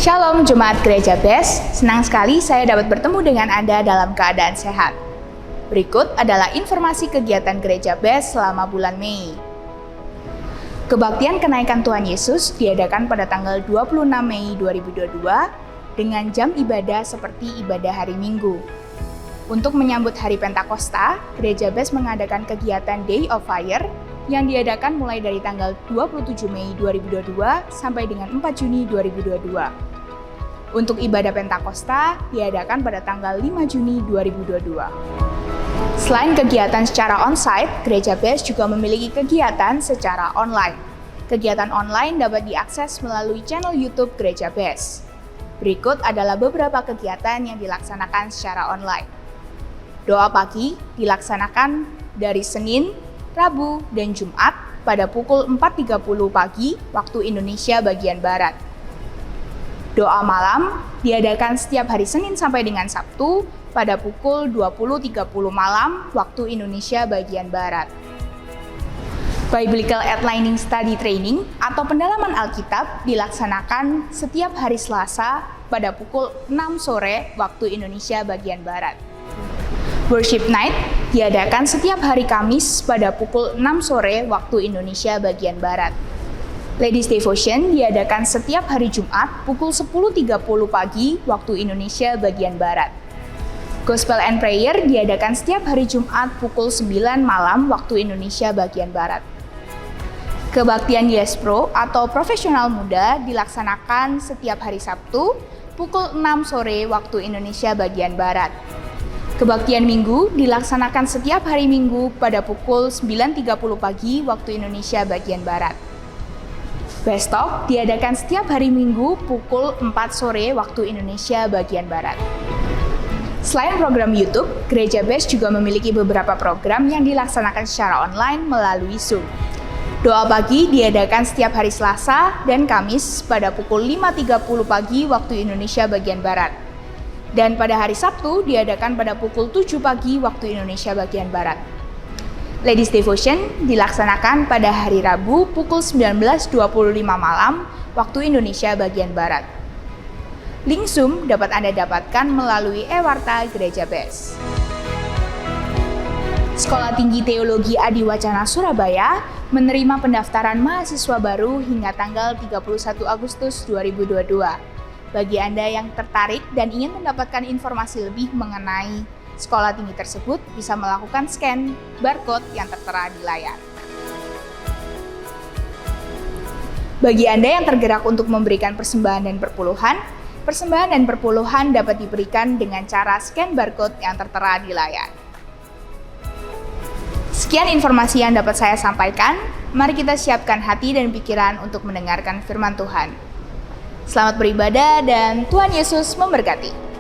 Shalom Jemaat Gereja BES, senang sekali saya dapat bertemu dengan Anda dalam keadaan sehat. Berikut adalah informasi kegiatan Gereja BES selama bulan Mei. Kebaktian kenaikan Tuhan Yesus diadakan pada tanggal 26 Mei 2022 dengan jam ibadah seperti ibadah hari Minggu. Untuk menyambut hari Pentakosta, Gereja BES mengadakan kegiatan Day of Fire yang diadakan mulai dari tanggal 27 Mei 2022 sampai dengan 4 Juni 2022. Untuk ibadah Pentakosta diadakan pada tanggal 5 Juni 2022. Selain kegiatan secara on-site, Gereja BES juga memiliki kegiatan secara online. Kegiatan online dapat diakses melalui channel YouTube Gereja BES. Berikut adalah beberapa kegiatan yang dilaksanakan secara online. Doa pagi dilaksanakan dari Senin, Rabu, dan Jumat pada pukul 4.30 pagi waktu Indonesia bagian Barat. Doa malam diadakan setiap hari Senin sampai dengan Sabtu pada pukul 20.30 malam waktu Indonesia bagian Barat. Biblical Outlining Study Training atau pendalaman Alkitab dilaksanakan setiap hari Selasa pada pukul 6 sore waktu Indonesia bagian Barat. Worship Night diadakan setiap hari Kamis pada pukul 6 sore waktu Indonesia bagian Barat. Ladies Devotion diadakan setiap hari Jumat pukul 10.30 pagi waktu Indonesia bagian Barat. Gospel and Prayer diadakan setiap hari Jumat pukul 9 malam waktu Indonesia bagian Barat. Kebaktian Yes Pro atau Profesional Muda dilaksanakan setiap hari Sabtu pukul 6 sore waktu Indonesia bagian Barat. Kebaktian Minggu dilaksanakan setiap hari Minggu pada pukul 9.30 pagi waktu Indonesia bagian Barat. BES Talk diadakan setiap hari Minggu pukul 4 sore waktu Indonesia bagian Barat. Selain program YouTube, Gereja BES juga memiliki beberapa program yang dilaksanakan secara online melalui Zoom. Doa pagi diadakan setiap hari Selasa dan Kamis pada pukul 5.30 pagi waktu Indonesia bagian Barat. Dan pada hari Sabtu diadakan pada pukul 7 pagi waktu Indonesia bagian Barat. Ladies Devotion dilaksanakan pada hari Rabu pukul 19.25 malam waktu Indonesia bagian Barat. Link Zoom dapat Anda dapatkan melalui e-warta Gereja BES. Sekolah Tinggi Teologi Adiwacana Surabaya menerima pendaftaran mahasiswa baru hingga tanggal 31 Agustus 2022. Bagi Anda yang tertarik dan ingin mendapatkan informasi lebih mengenai sekolah tinggi tersebut, bisa melakukan scan barcode yang tertera di layar. Bagi Anda yang tergerak untuk memberikan persembahan dan perpuluhan dapat diberikan dengan cara scan barcode yang tertera di layar. Sekian informasi yang dapat saya sampaikan. Mari kita siapkan hati dan pikiran untuk mendengarkan firman Tuhan. Selamat beribadah dan Tuhan Yesus memberkati.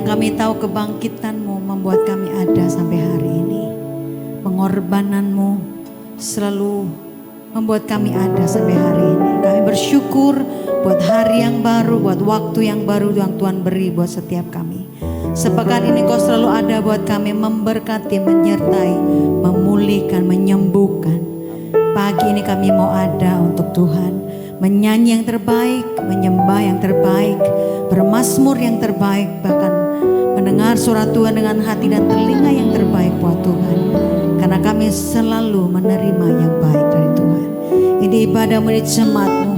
Kami tahu kebangkitan-Mu membuat kami ada sampai hari ini. Pengorbanan-Mu selalu membuat kami ada sampai hari ini. Kami bersyukur buat hari yang baru, buat waktu yang baru yang Tuhan beri buat setiap kami. Sepekan ini Kau selalu ada buat kami, memberkati, menyertai, memulihkan, menyembuhkan. Pagi ini kami mau ada untuk Tuhan, menyanyi yang terbaik, menyembah yang terbaik, bermazmur yang terbaik, bahkan mendengar suara Tuhan dengan hati dan telinga yang terbaik buat Tuhan. Karena kami selalu menerima yang baik dari Tuhan. Ini ibadah-Mu, ini jemaat-Mu.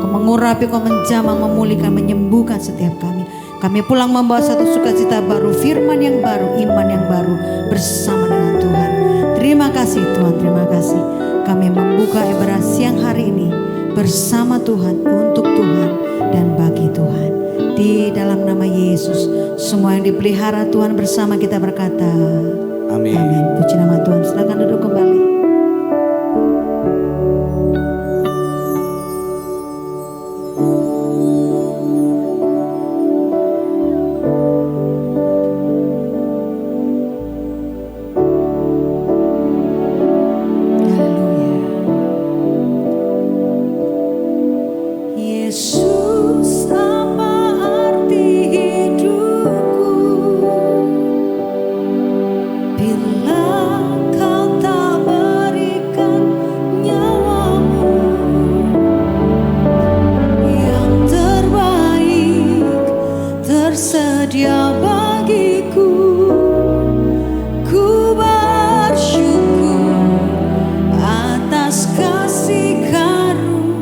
Kau mengurapi, Kau menjamah, memulihkan, menyembuhkan setiap kami. Kami pulang membawa satu sukacita baru, firman yang baru, iman yang baru bersama dengan Tuhan. Terima kasih Tuhan, terima kasih. Kami membuka ibadah siang hari ini bersama Tuhan, untuk Tuhan, dan bagi Tuhan. Di dalam nama Yesus, semua yang dipelihara Tuhan bersama kita berkata, Amin. Amin. Puji nama Tuhan. Silakan duduk kembali. Tersedia bagiku, ku bersyukur atas kasih karunia-Mu.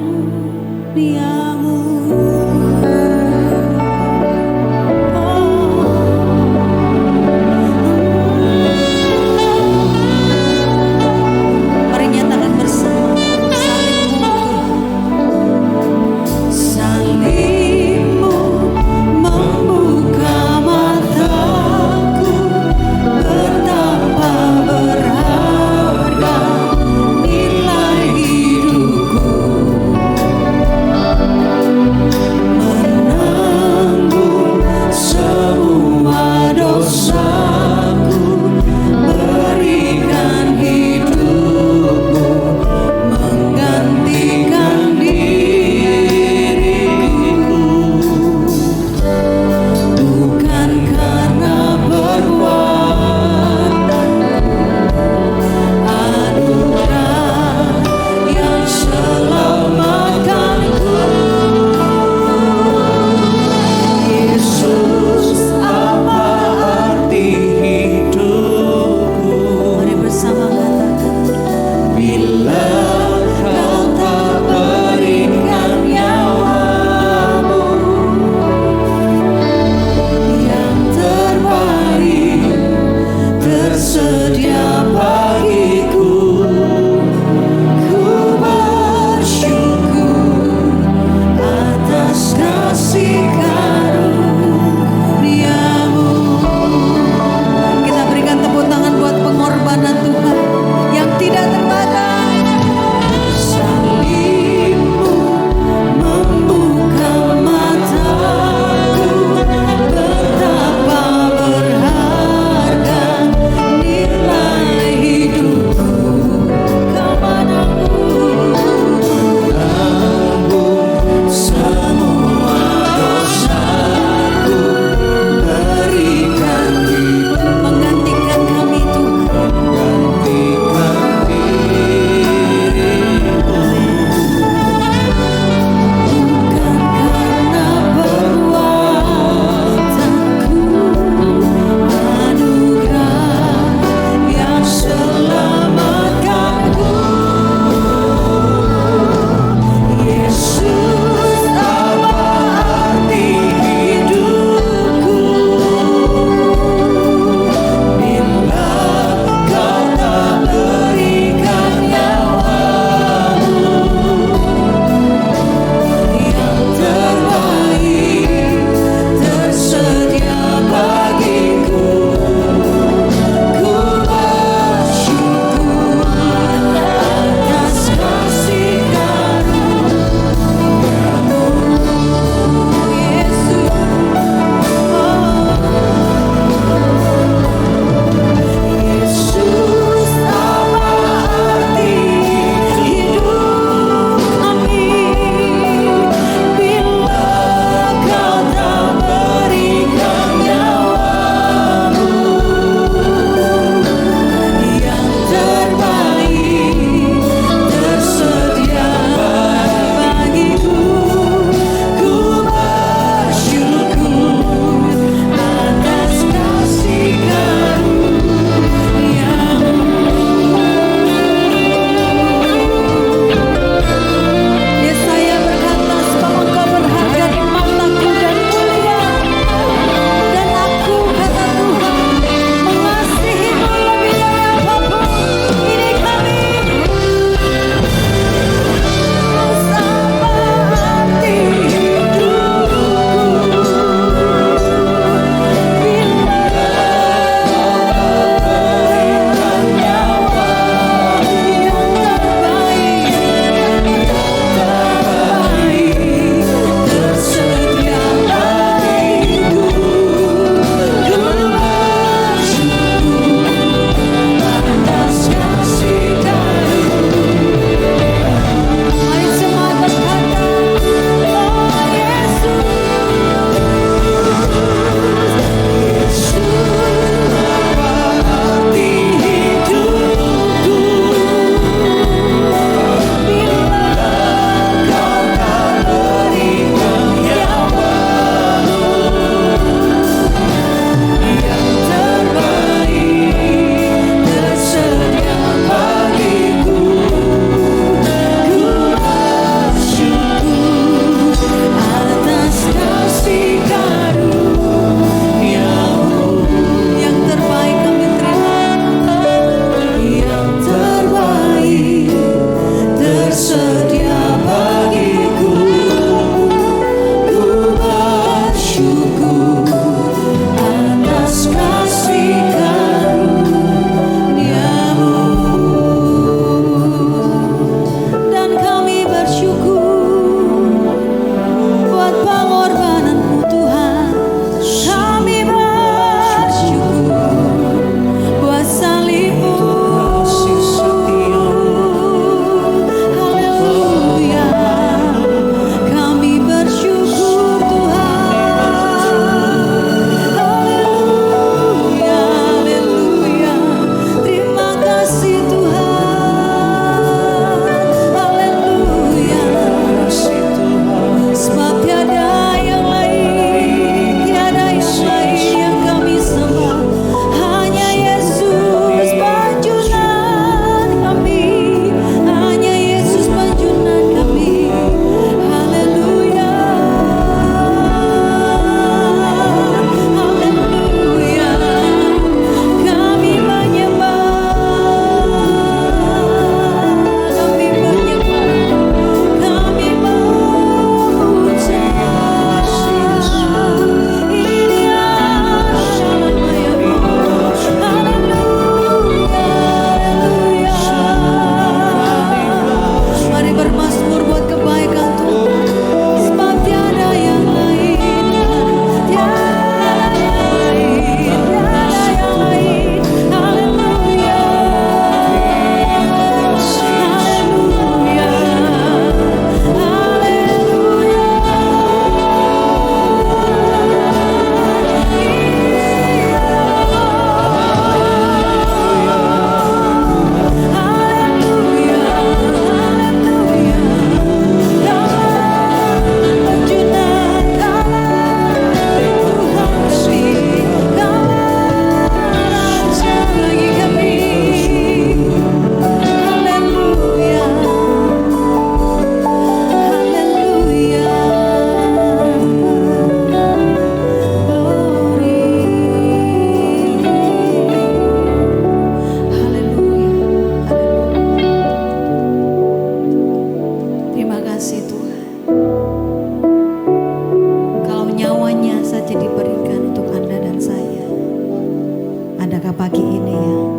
Adakah pagi ini yang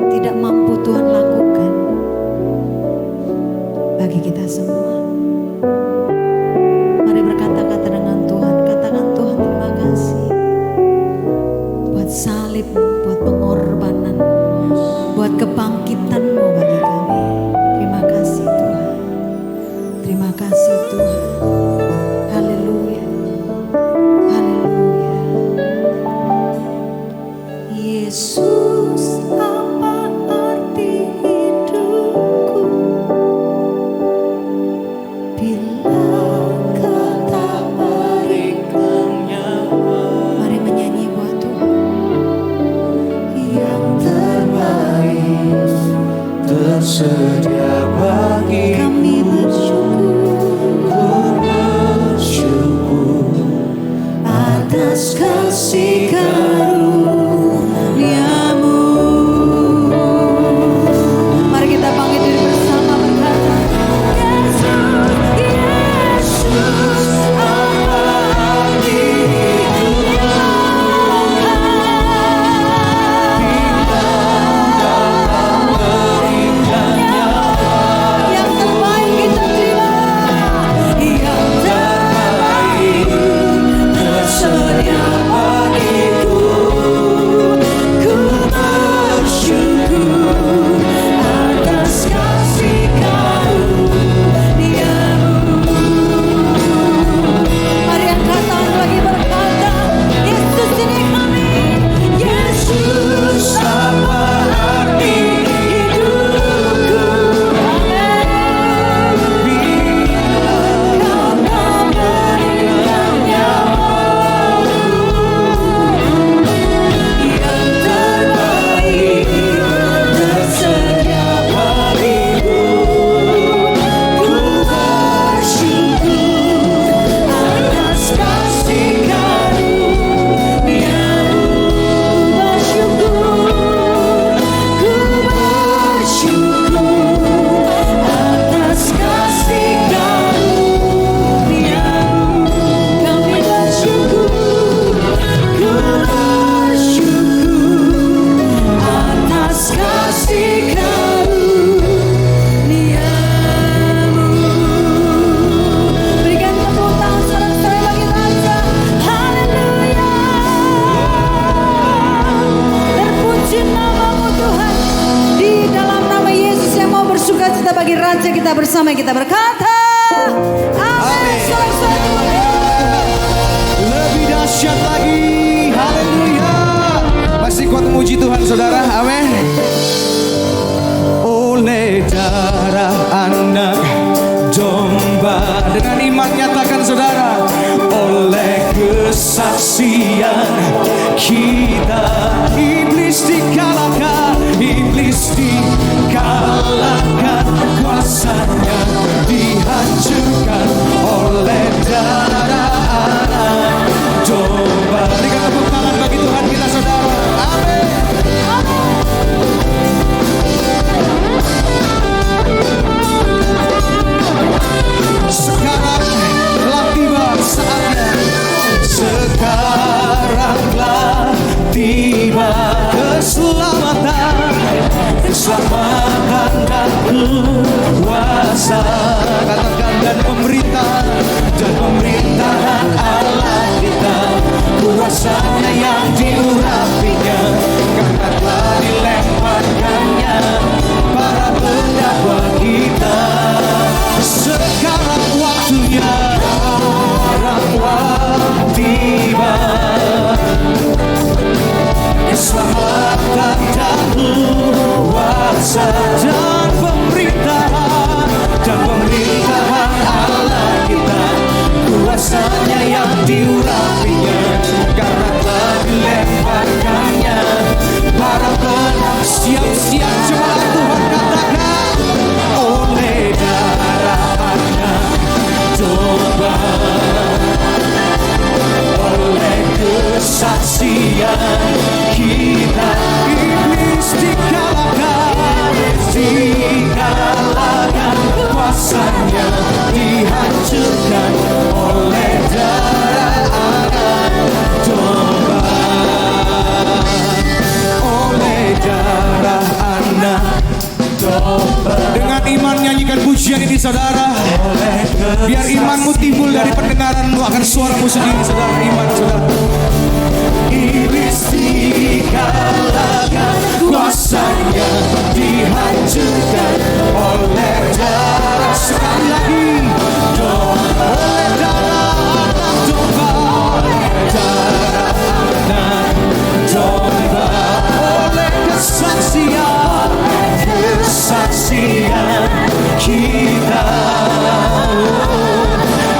tidak mampu Tuhan lakukan bagi kita semua? Mari berkata-kata dengan Tuhan. Katakan, Tuhan terima kasih buat salib, buat pengorbanan, buat kebangkitan-Mu bagi kami. Terima kasih Tuhan. Terima kasih Tuhan. Haleluya. Haleluya. Yesus, apa arti hidupku bila Kau tak berikan nyawa? Mari menyanyi buat Tuhan. Yang terbaik tersedia bagi kami bersyukur atas kasih karunia-Mu. Mari kita bangkit diri bersama berkata, Yesus, apa arti yang terbaik kita terima. yang terbaik tersedia bagiku? Ku bersyukur atas kasih karunia-Mu. Mari angkat tangan lagi berkata, Yesus ini kami. Yesus, apa arti hidupku? Bila Kau tak berikan nyawa-Mu. Yang terbaik tersedia bagiku. Ku bersyukur atas kasih karunia-Mu. Ku bersyukur atas kasih karunia-Mu. Kami bersyukur. Ku bersyukur atas kasih karunia-Mu. Berikan tepuk tangan saudara-saudara bagi Raja. Haleluya. Terpuji nama-Mu Tuhan. Di dalam nama Yesus yang mau bersukacita bagi Raja, kita bersama kita berkata, amin. Saudara-saudara terima kasih. Lebih dahsyat lagi. Haleluya. Masih kuat memuji Tuhan saudara. Amin. Oleh darah anak domba. Dengan iman nyatakan saudara. Oleh kesaksian kita. Iblis dikalahkan. Iblis dikalahkan. Kuasanya dihancurkan oleh darah anak domba. Berikan tepuk tangan bagi Tuhan kita saudara. Amin. Sekarang telah tiba saatnya. Sekaranglah tiba keselamatan. Keselamatan dan kuasa. Katakan dan pemerintahan Allah kita. Kuasanya yang diurapinya. Karena telah dilemparkannya para pendakwa kita. Sekarang waktunya. Sekarang tiba. Keselamatan dan kuasa dan pemerintahan Allah kita. Kuasanya yang diurapinya. Karena telah dilemparkannya para penang. Siap-siap jemaat Tuhan katakan. Oleh darah anak domba. Oleh kesaksian kita. Iblis dikalahkan. nyanyikan pujian ini saudara. Biar imanmu timbul dari pendengaranmu akan suaramu sendiri saudara. Iman saudara. Iblis dikalahkan, kuasanya dihancurkan oleh darah. Sekali lagi. Oleh darah anak domba. Oleh darah anak domba. Oleh kesaksian. Kesaksian kita.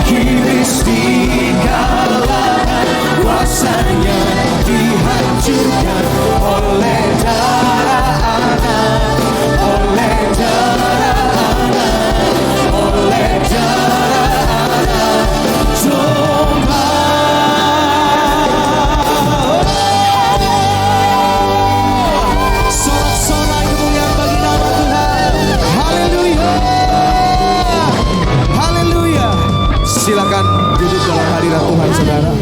Iblis dikalahkan, kuasanya dihancurkan oleh darah anak, oleh darah anak, oleh darah anak domba. Sorak-sorai kemuliaan bagi nama Tuhan. Haleluya. Haleluya. Silakan duduk dalam hadirat Tuhan saudara.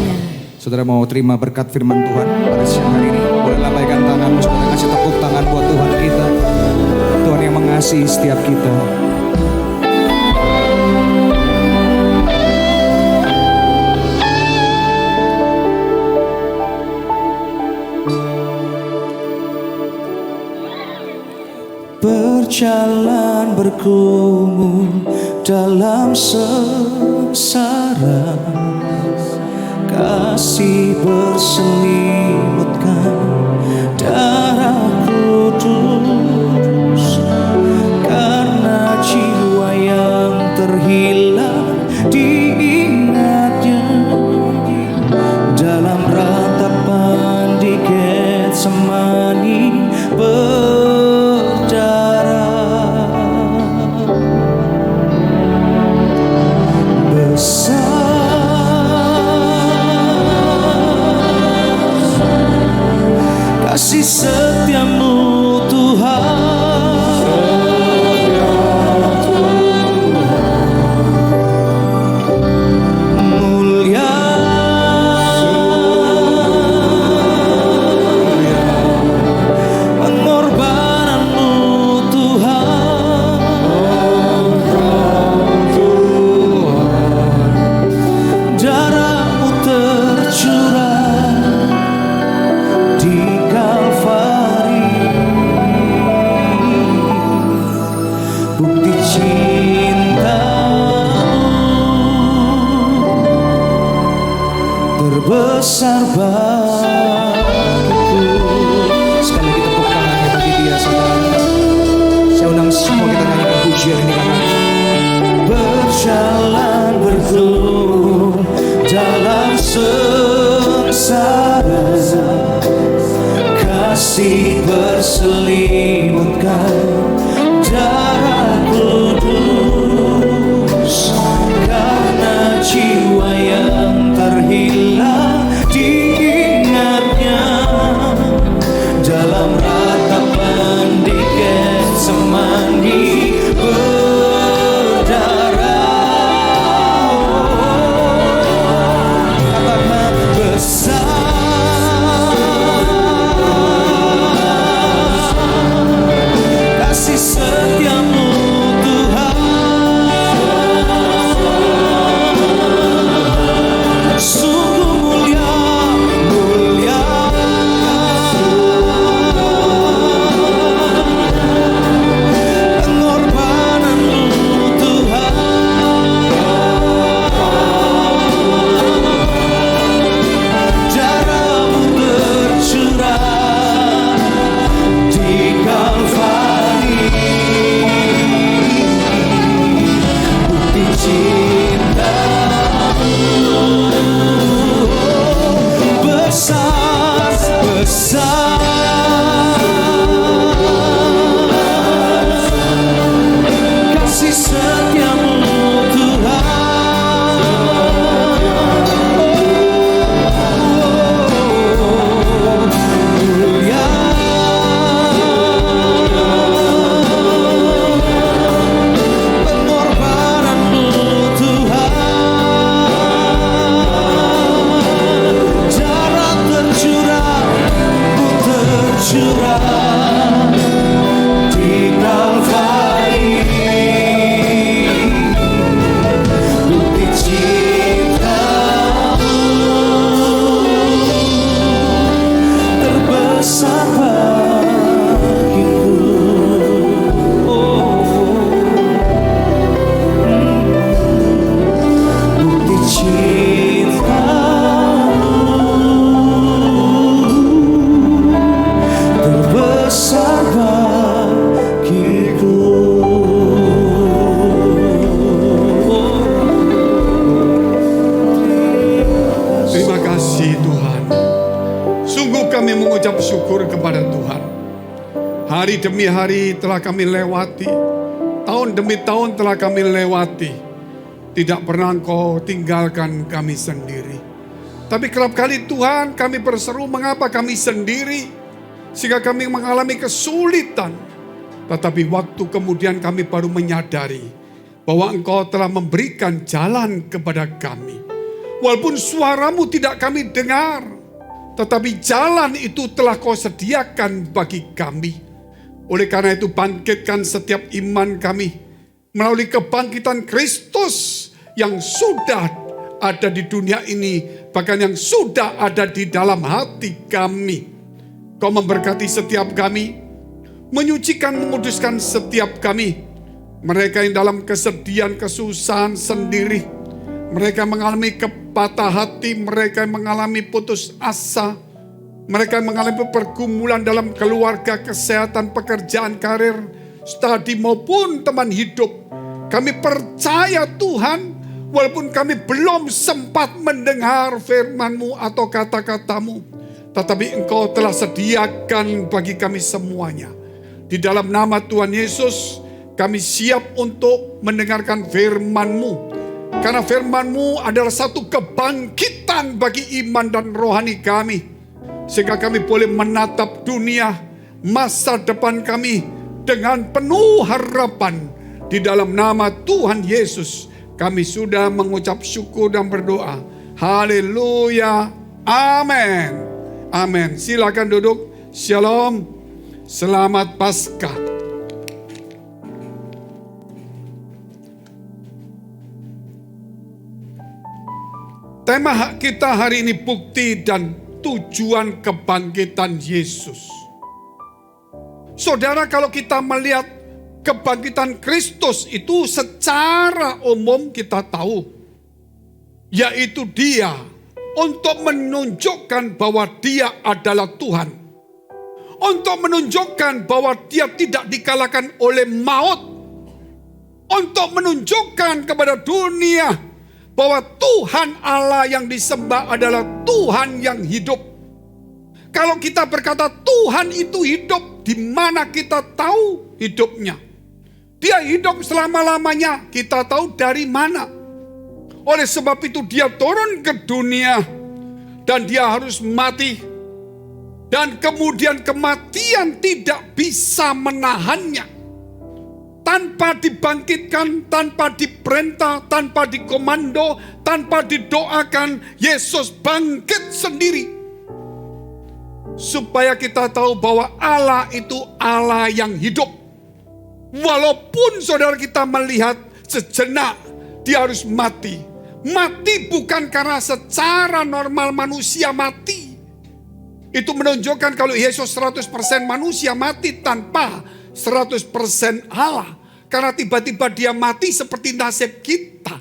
Saudara mau terima berkat firman Tuhan pada siang hari ini, boleh lambaikan tanganmu, saudara kasih tepuk tangan buat Tuhan kita. Tuhan yang mengasihi setiap kita. Berjalan bergumul dalam sengsara, kasih berselimutkan darah kudus, karena jiwa yang terhilang diingatnya dalam ratapan di Getsemani berdarah. Kasih setiamu Tuhan, mulia pengorbananmu Tuhan, darahmu tercurah di Kalvari, bukti cintamu terbesar bagiku. Sekali lagi tepuk tangannya bagi dia saudara. Saya undang semua kita nyanyikan pujian ini karena Berjalan bergumul dalam sengsara, kasih berselimutkan darah kudus, karena jiwa yang terhilang diingatnya dalam ratapan di Getsemani berdarah. Besar kasih setiamu Tuhan, sungguh mulia, mulia. Pengorbananmu Tuhan, darahmu tercurah di Kalvari, bukti cintamu besar, besar. Kasih setiamu Tuhan, mulia pengorbananmu Tuhan, darah tercurah, tercurah di Kalvari, besar bagiku. Terima kasih Tuhan. Sungguh kami mengucap syukur kepada Tuhan. Hari demi hari telah kami lewati. Tahun demi tahun telah kami lewati. Tidak pernah Engkau tinggalkan kami sendiri. Tapi kerap kali Tuhan kami berseru mengapa kami sendiri. Sehingga kami mengalami kesulitan. Tetapi waktu kemudian kami baru menyadari bahwa Engkau telah memberikan jalan kepada kami. Walaupun suaramu tidak kami dengar. Tetapi jalan itu telah Kau sediakan bagi kami. Oleh karena itu bangkitkan setiap iman kami melalui kebangkitan Kristus yang sudah ada di dunia ini, bahkan yang sudah ada di dalam hati kami. Kau memberkati setiap kami, menyucikan, menguduskan setiap kami. Mereka yang dalam kesedihan, kesusahan sendiri, mereka mengalami kepatah hati, mereka yang mengalami putus asa, mereka mengalami pergumulan dalam keluarga, kesehatan, pekerjaan, karir, studi maupun teman hidup. Kami percaya Tuhan, walaupun kami belum sempat mendengar firman-Mu atau kata-kata-Mu, tetapi Engkau telah sediakan bagi kami semuanya. Di dalam nama Tuhan Yesus, kami siap untuk mendengarkan firman-Mu. Karena firman-Mu adalah satu kebangkitan bagi iman dan rohani kami. Sehingga kami boleh menatap dunia, masa depan kami dengan penuh harapan. Di dalam nama Tuhan Yesus, kami sudah mengucap syukur dan berdoa. Haleluya. Amin. Amin. Silakan duduk. Shalom. Selamat Paskah. Tema kita hari ini bukti dan tujuan kebangkitan Yesus. Saudara, kalau kita melihat kebangkitan Kristus itu secara umum kita tahu, yaitu Dia untuk menunjukkan bahwa Dia adalah Tuhan. Untuk menunjukkan bahwa Dia tidak dikalahkan oleh maut. Untuk menunjukkan kepada dunia bahwa Tuhan Allah yang disembah adalah Tuhan yang hidup. Kalau kita berkata Tuhan itu hidup, di mana kita tahu hidupnya? Dia hidup selama-lamanya, kita tahu dari mana? Oleh sebab itu Dia turun ke dunia dan Dia harus mati. Dan kemudian kematian tidak bisa menahannya. Tanpa dibangkitkan, tanpa diperintah, tanpa dikomando, tanpa didoakan, Yesus bangkit sendiri. Supaya kita tahu bahwa Allah itu Allah yang hidup. Walaupun saudara kita melihat sejenak Dia harus mati. Mati bukan karena secara normal manusia mati. Itu menunjukkan kalau Yesus 100% manusia mati tanpa 100% Allah. Karena tiba-tiba Dia mati seperti nasib kita.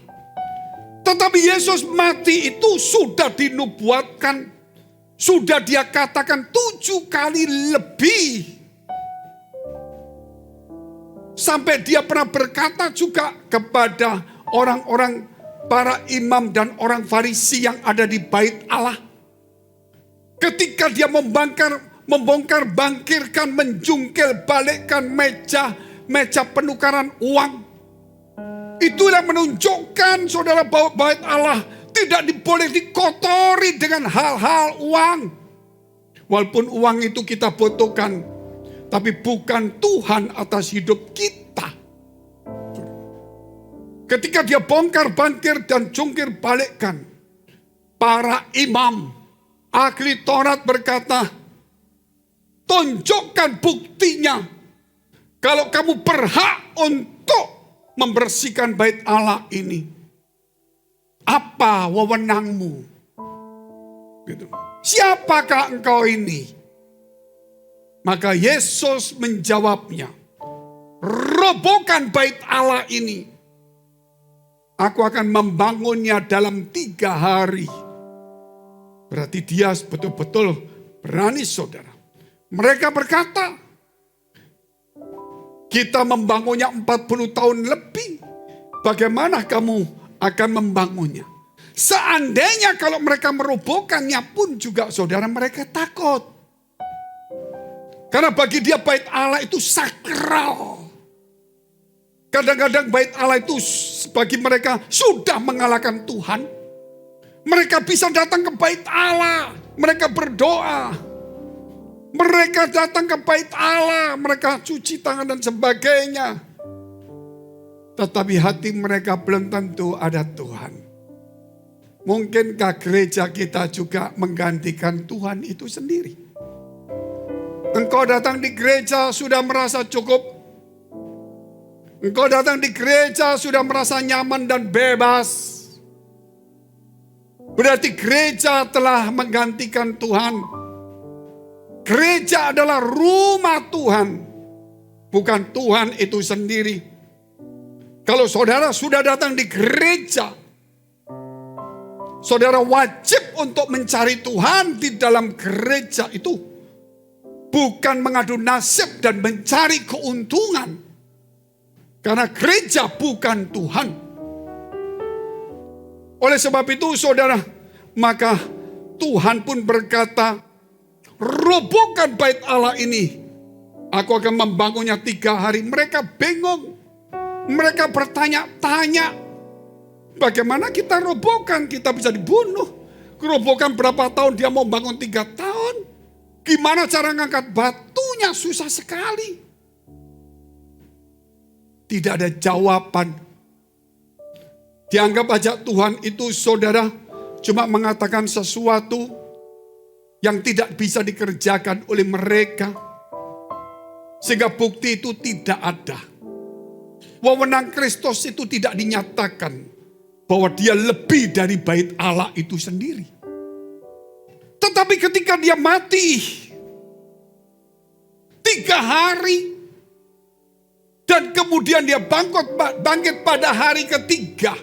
Tetapi Yesus mati itu sudah dinubuatkan. Sudah Dia katakan 7 kali lebih. Sampai Dia pernah berkata juga kepada orang-orang para imam dan orang Farisi yang ada di bait Allah. Ketika Dia membongkar, bangkirkan, menjungkil, balikkan meja penukaran uang. Itulah menunjukkan saudara bahwa bait Allah tidak boleh dikotori dengan hal-hal uang. Walaupun uang itu kita butuhkan, tapi bukan Tuhan atas hidup kita. Ketika Dia bongkar, bangkir, dan jungkir balikkan, para imam, ahli Taurat berkata, tunjukkan buktinya. Kalau kamu berhak untuk membersihkan bait Allah ini, apa wewenangmu? Gitu. Siapakah engkau ini? Maka Yesus menjawabnya, robohkan bait Allah ini. Aku akan membangunnya dalam 3 hari. Berarti Dia betul-betul berani saudara. Mereka berkata, Kita membangunnya 40 tahun lebih. Bagaimana kamu akan membangunnya? Seandainya kalau mereka merobohkannya pun juga saudara mereka takut. Karena bagi dia bait Allah itu sakral. Kadang-kadang bait Allah itu bagi mereka sudah mengalahkan Tuhan. Mereka bisa datang ke bait Allah. Mereka berdoa. Mereka datang ke bait Allah. Mereka cuci tangan dan sebagainya. Tetapi hati mereka belum tentu ada Tuhan. Mungkinkah gereja kita juga menggantikan Tuhan itu sendiri? Engkau datang di gereja sudah merasa cukup. Engkau datang di gereja sudah merasa nyaman dan bebas. Berarti gereja telah menggantikan Tuhan. Gereja adalah rumah Tuhan. Bukan Tuhan itu sendiri. Kalau saudara sudah datang di gereja, saudara wajib untuk mencari Tuhan di dalam gereja itu. Bukan mengadu nasib dan mencari keuntungan. Karena gereja bukan Tuhan. Oleh sebab itu saudara, maka Tuhan pun berkata, robohkan bait Allah ini. Aku akan membangunnya 3 hari. Mereka bingung. Mereka bertanya-tanya. Bagaimana kita robohkan? Kita bisa dibunuh. Robohkan berapa tahun? Dia mau bangun 3 tahun. Gimana cara ngangkat batunya? Susah sekali. Tidak ada jawaban. Dianggap aja Tuhan itu saudara cuma mengatakan sesuatu yang tidak bisa dikerjakan oleh mereka. Sehingga bukti itu tidak ada. Wewenang Kristus itu tidak dinyatakan bahwa dia lebih dari bait Allah itu sendiri. Tetapi ketika dia mati 3 hari dan kemudian dia bangkit pada hari ketiga,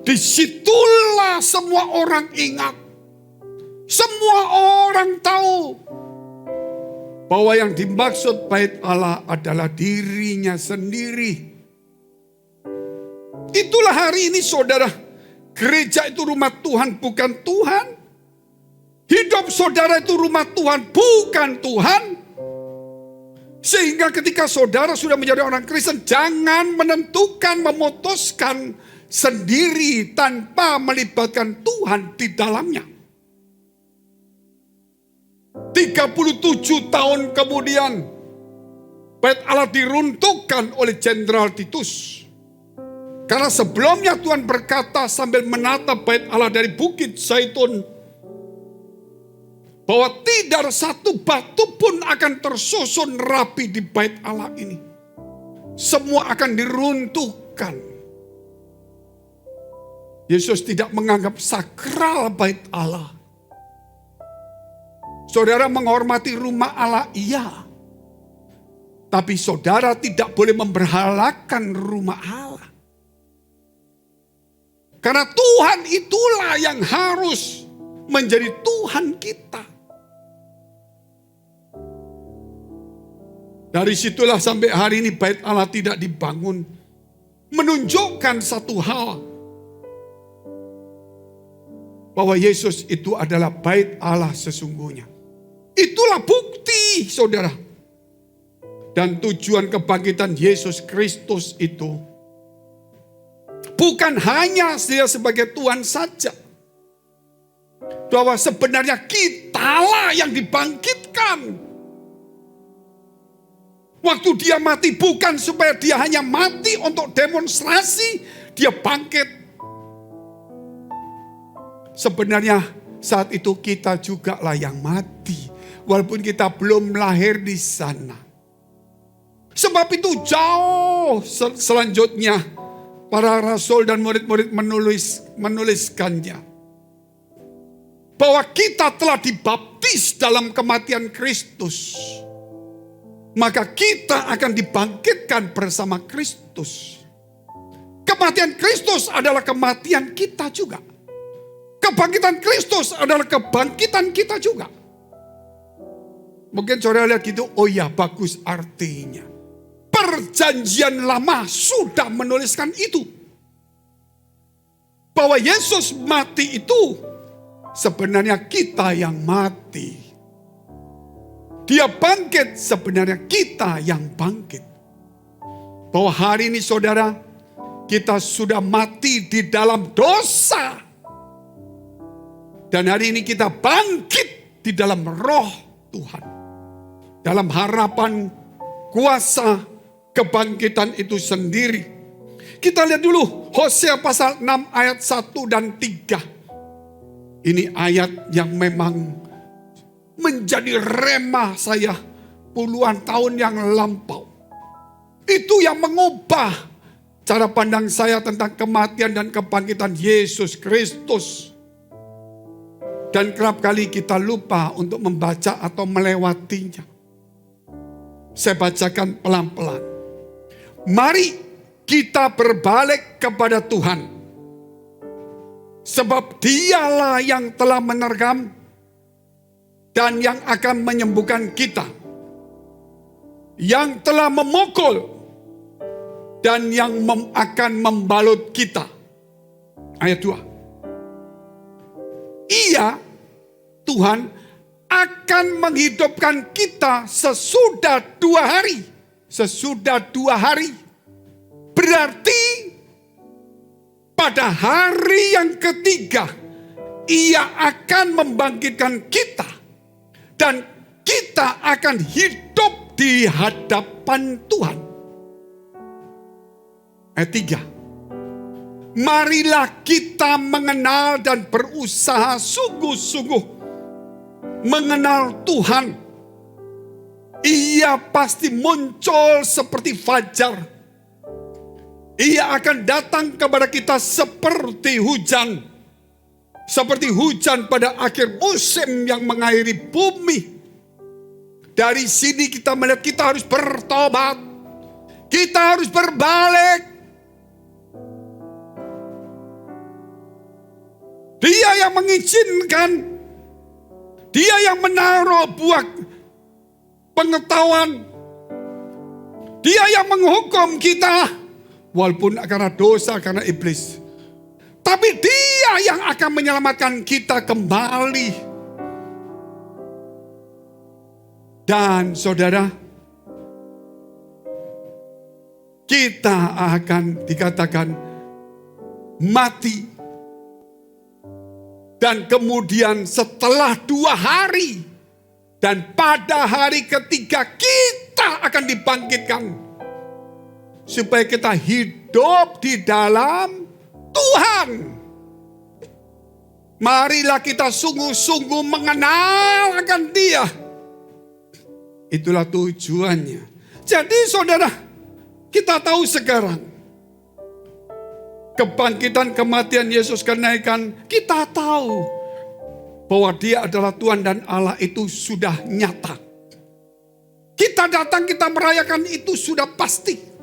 disitulah semua orang ingat, semua orang tahu bahwa yang dimaksud bait Allah adalah dirinya sendiri. Itulah hari ini saudara, gereja itu rumah Tuhan bukan Tuhan. Hidup saudara itu rumah Tuhan bukan Tuhan. Sehingga ketika saudara sudah menjadi orang Kristen, jangan menentukan, memutuskan sendiri tanpa melibatkan Tuhan di dalamnya. 37 tahun kemudian, bait Allah diruntuhkan oleh Jenderal Titus. Karena sebelumnya Tuhan berkata sambil menatap bait Allah dari Bukit Zaitun, bahwa tidak satu batu pun akan tersusun rapi di bait Allah ini. Semua akan diruntuhkan. Yesus tidak menganggap sakral bait Allah. Saudara menghormati rumah Allah, iya. Tapi saudara tidak boleh memberhalakan rumah Allah. Karena Tuhan itulah yang harus menjadi Tuhan kita. Dari situlah sampai hari ini bait Allah tidak dibangun. Menunjukkan satu hal. Bahwa Yesus itu adalah bait Allah sesungguhnya. Itulah bukti saudara. Dan tujuan kebangkitan Yesus Kristus itu bukan hanya dia sebagai Tuhan saja. Bahwa sebenarnya kitalah yang dibangkitkan. Waktu dia mati bukan supaya dia hanya mati untuk demonstrasi, dia bangkit. Sebenarnya saat itu kita juga lah yang mati. Walaupun kita belum lahir di sana. Sebab itu jauh selanjutnya para rasul dan murid-murid menuliskannya. Bahwa kita telah dibaptis dalam kematian Kristus. Maka kita akan dibangkitkan bersama Kristus. Kematian Kristus adalah kematian kita juga. Kebangkitan Kristus adalah kebangkitan kita juga. Mungkin saudara lihat gitu, oh ya bagus, artinya Perjanjian Lama sudah menuliskan itu. Bahwa Yesus mati itu sebenarnya kita yang mati. Dia bangkit, sebenarnya kita yang bangkit. Bahwa hari ini saudara, kita sudah mati di dalam dosa. Dan hari ini kita bangkit di dalam roh Tuhan. Dalam harapan kuasa kebangkitan itu sendiri. Kita lihat dulu Hosea pasal 6 ayat 1 dan 3. Ini ayat yang memang menjadi remah saya puluhan tahun yang lampau. Itu yang mengubah cara pandang saya tentang kematian dan kebangkitan Yesus Kristus. Dan kerap kali kita lupa untuk membaca atau melewatinya. Saya bacakan pelan-pelan. Mari kita berbalik kepada Tuhan. Sebab dialah yang telah menerkam dan yang akan menyembuhkan kita. Yang telah memukul dan yang akan membalut kita. Ayat 2. Ia, Tuhan, akan menghidupkan kita sesudah 2 hari. Sesudah 2 hari. Berarti pada hari yang ketiga, ia akan membangkitkan kita. Dan kita akan hidup di hadapan Tuhan. Ayat 3. Marilah kita mengenal dan berusaha sungguh-sungguh mengenal Tuhan. Ia pasti muncul seperti fajar. Ia akan datang kepada kita seperti hujan. Seperti hujan pada akhir musim yang mengairi bumi. Dari sini kita melihat kita harus bertobat. Kita harus berbalik. Dia yang mengizinkan. Dia yang menaruh buah pengetahuan. Dia yang menghukum kita. Walaupun karena dosa, karena iblis. Tapi dia yang akan menyelamatkan kita kembali. Dan saudara, kita akan dikatakan mati. Dan kemudian setelah 2 hari. Dan pada hari ketiga kita akan dibangkitkan. Supaya kita hidup di dalam Tuhan. Marilah kita sungguh-sungguh mengenal akan Dia. Itulah tujuannya. Jadi saudara, kita tahu sekarang. Kebangkitan, kematian Yesus, kenaikan, kita tahu. Bahwa Dia adalah Tuhan dan Allah itu sudah nyata. Kita datang, kita merayakan itu sudah pasti.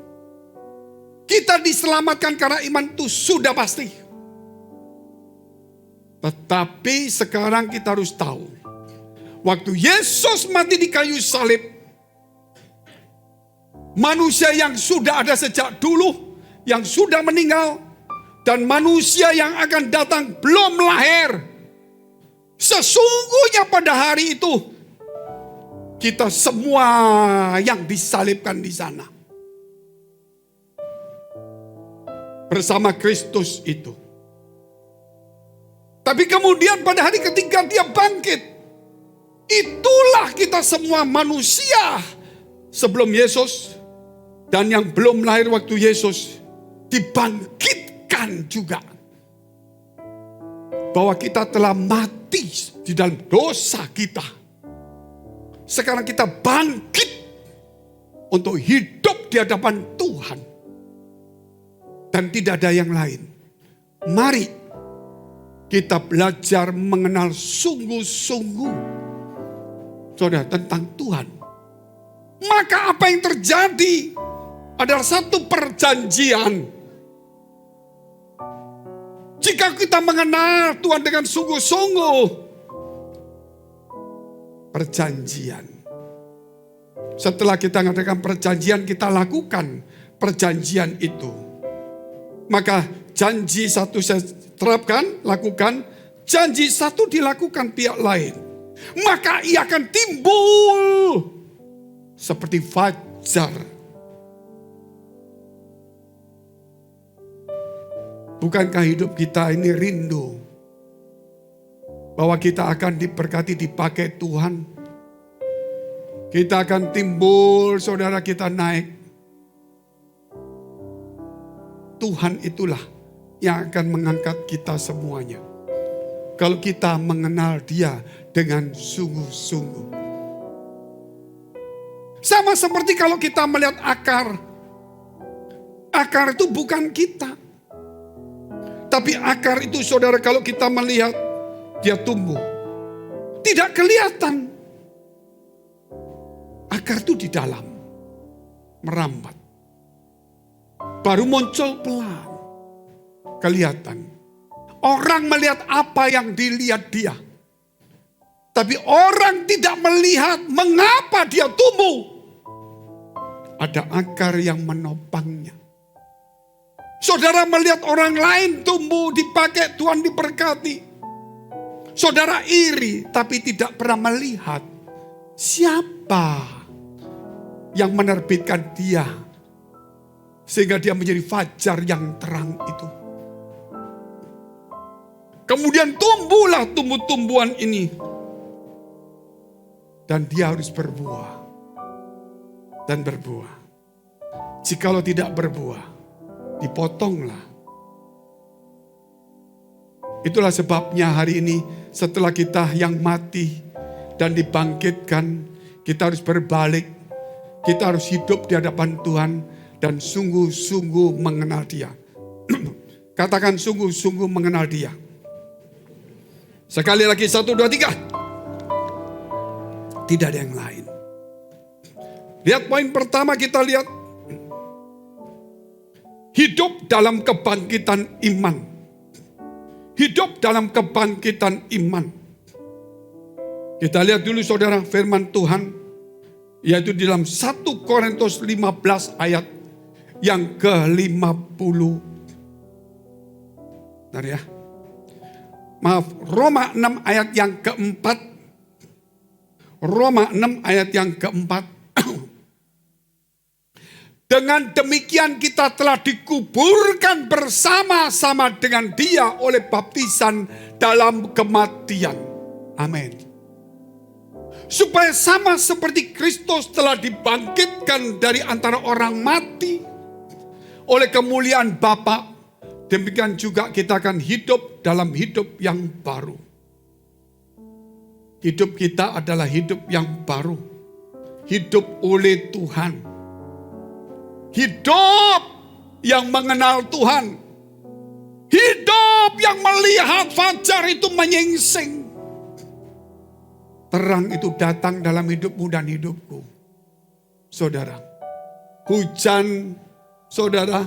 Kita diselamatkan karena iman itu sudah pasti. Tetapi sekarang kita harus tahu. Waktu Yesus mati di kayu salib. Manusia yang sudah ada sejak dulu. Yang sudah meninggal. Dan manusia yang akan datang belum lahir. Sesungguhnya pada hari itu. Kita semua yang disalibkan di sana. Bersama Kristus itu. Tapi kemudian pada hari ketiga Dia bangkit. Itulah kita semua manusia sebelum Yesus. Dan yang belum lahir waktu Yesus dibangkitkan juga. Bahwa kita telah mati di dalam dosa kita. Sekarang kita bangkit untuk hidup di hadapan Tuhan. Dan tidak ada yang lain. Mari kita belajar mengenal sungguh-sungguh. Saudara, tentang Tuhan. Maka apa yang terjadi adalah satu perjanjian. Jika kita mengenal Tuhan dengan sungguh-sungguh. Perjanjian. Setelah kita mengadakan perjanjian, kita lakukan perjanjian itu. Maka janji satu saya terapkan, lakukan. Janji satu dilakukan pihak lain. Maka ia akan timbul seperti fajar. Bukankah hidup kita ini rindu bahwa kita akan diberkati, dipakai Tuhan? Kita akan timbul, saudara, kita naik. Tuhan itulah yang akan mengangkat kita semuanya. Kalau kita mengenal Dia dengan sungguh-sungguh. Sama seperti kalau kita melihat akar. Akar itu bukan kita. Tapi akar itu, saudara, kalau kita melihat, dia tumbuh. Tidak kelihatan. Akar itu di dalam. Merambat. Baru muncul pelan. Kelihatan. Orang melihat apa yang dilihat dia. Tapi orang tidak melihat mengapa dia tumbuh. Ada akar yang menopangnya. Saudara melihat orang lain tumbuh, dipakai, Tuhan diberkati. Saudara iri, tapi tidak pernah melihat siapa yang menerbitkan dia. Sehingga dia menjadi fajar yang terang itu. Kemudian tumbuhlah tumbuh-tumbuhan ini. Dan dia harus berbuah. Dan berbuah. Jikalau tidak berbuah, dipotonglah. Itulah sebabnya hari ini setelah kita yang mati dan dibangkitkan, kita harus berbalik. Kita harus hidup di hadapan Tuhan dan sungguh-sungguh mengenal Dia. Katakan sungguh-sungguh mengenal Dia. Sekali lagi, 1, 2, 3. Tidak ada yang lain. Lihat poin pertama, kita lihat. Hidup dalam kebangkitan iman. Hidup dalam kebangkitan iman. Kita lihat dulu, saudara, firman Tuhan. Yaitu di dalam 1 Korintus 15 ayat yang ke-50. Bentar ya. Maaf, Roma 6 ayat yang keempat. Roma 6 ayat yang keempat. Dengan demikian kita telah dikuburkan bersama-sama dengan Dia oleh baptisan dalam kematian. Amin. Supaya sama seperti Kristus telah dibangkitkan dari antara orang mati oleh kemuliaan Bapa, demikian juga kita akan hidup dalam hidup yang baru. Hidup kita adalah hidup yang baru. Hidup oleh Tuhan. Hidup yang mengenal Tuhan. Hidup yang melihat fajar itu menyingsing. Terang itu datang dalam hidupmu dan hidupku. Saudara, hujan, saudara,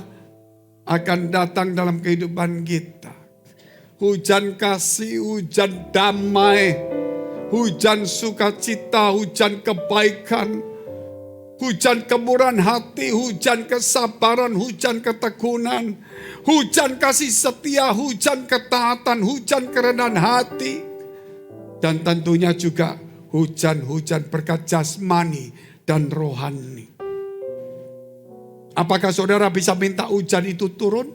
akan datang dalam kehidupan kita. Hujan kasih, hujan damai, hujan sukacita, hujan kebaikan, hujan kemurahan hati, hujan kesabaran, hujan ketekunan, hujan kasih setia, hujan ketaatan, hujan kerendahan hati. Dan tentunya juga hujan-hujan berkat jasmani dan rohani. Apakah saudara bisa minta hujan itu turun?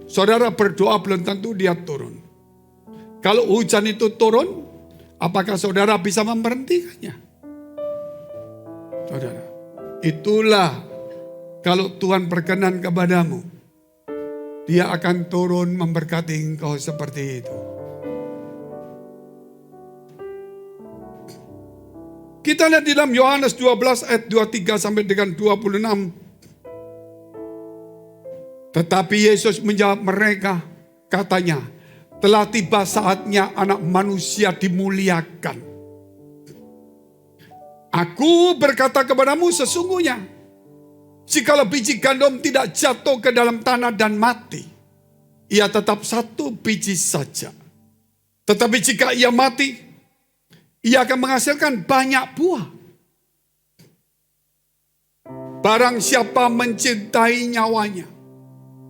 Saudara berdoa belum tentu dia turun. Kalau hujan itu turun, apakah saudara bisa memberhentikannya? Saudara, itulah kalau Tuhan berkenan kepadamu, Dia akan turun memberkati engkau seperti itu. Kita lihat di dalam Yohanes 12 ayat 23 sampai dengan 26. Tetapi Yesus menjawab mereka, katanya, telah tiba saatnya anak manusia dimuliakan. Aku berkata kepadamu sesungguhnya, jikalau biji gandum tidak jatuh ke dalam tanah dan mati, ia tetap satu biji saja. Tetapi jika ia mati, ia akan menghasilkan banyak buah. Barang siapa mencintai nyawanya,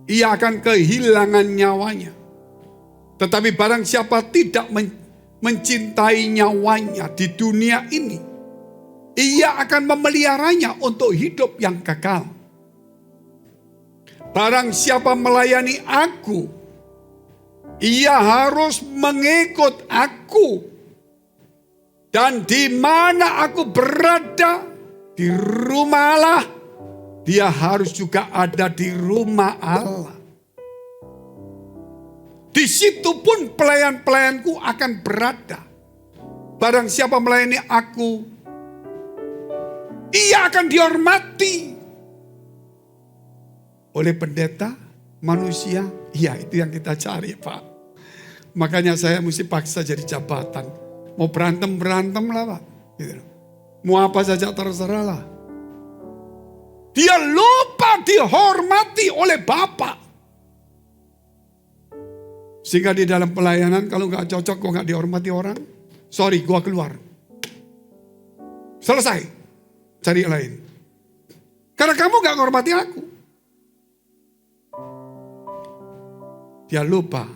ia akan kehilangan nyawanya. Tetapi barang siapa tidak mencintai nyawanya di dunia ini, ia akan memeliharanya untuk hidup yang kekal. Barang siapa melayani aku, ia harus mengikut aku. Dan di mana aku berada, di rumah Allah, dia harus juga ada di rumah Allah. Di situ pun pelayan-pelayanku akan berada. Barang siapa melayani aku, ia akan dihormati oleh pendeta, manusia. Iya, itu yang kita cari, Pak. Makanya saya mesti paksa jadi jabatan. Mau berantem lah, Pak. Gitu. Mau apa saja terserah lah. Dia lupa dihormati oleh Bapa. Sehingga di dalam pelayanan kalau gak cocok, kok gak dihormati orang, sorry, gua keluar. Selesai. Cari yang lain. Karena kamu gak menghormati aku. Dia lupa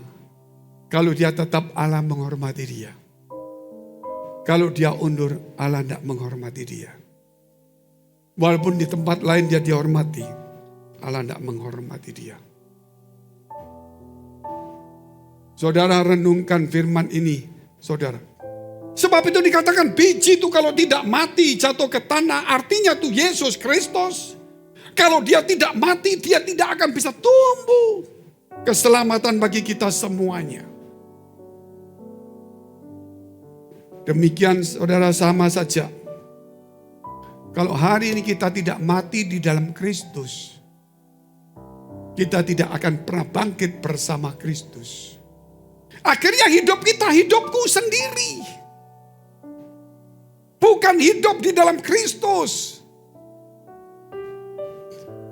kalau dia tetap Allah menghormati dia. Kalau dia undur, Allah tidak menghormati dia. Walaupun di tempat lain dia dihormati, Allah tidak menghormati dia. Saudara renungkan firman ini, saudara. Sebab itu dikatakan biji itu kalau tidak mati jatuh ke tanah, artinya itu Yesus Kristus. Kalau dia tidak mati, dia tidak akan bisa tumbuh. Keselamatan bagi kita semuanya. Demikian saudara, sama saja. Kalau hari ini kita tidak mati di dalam Kristus, kita tidak akan pernah bangkit bersama Kristus. Akhirnya hidup kita hidupku sendiri. Bukan hidup di dalam Kristus.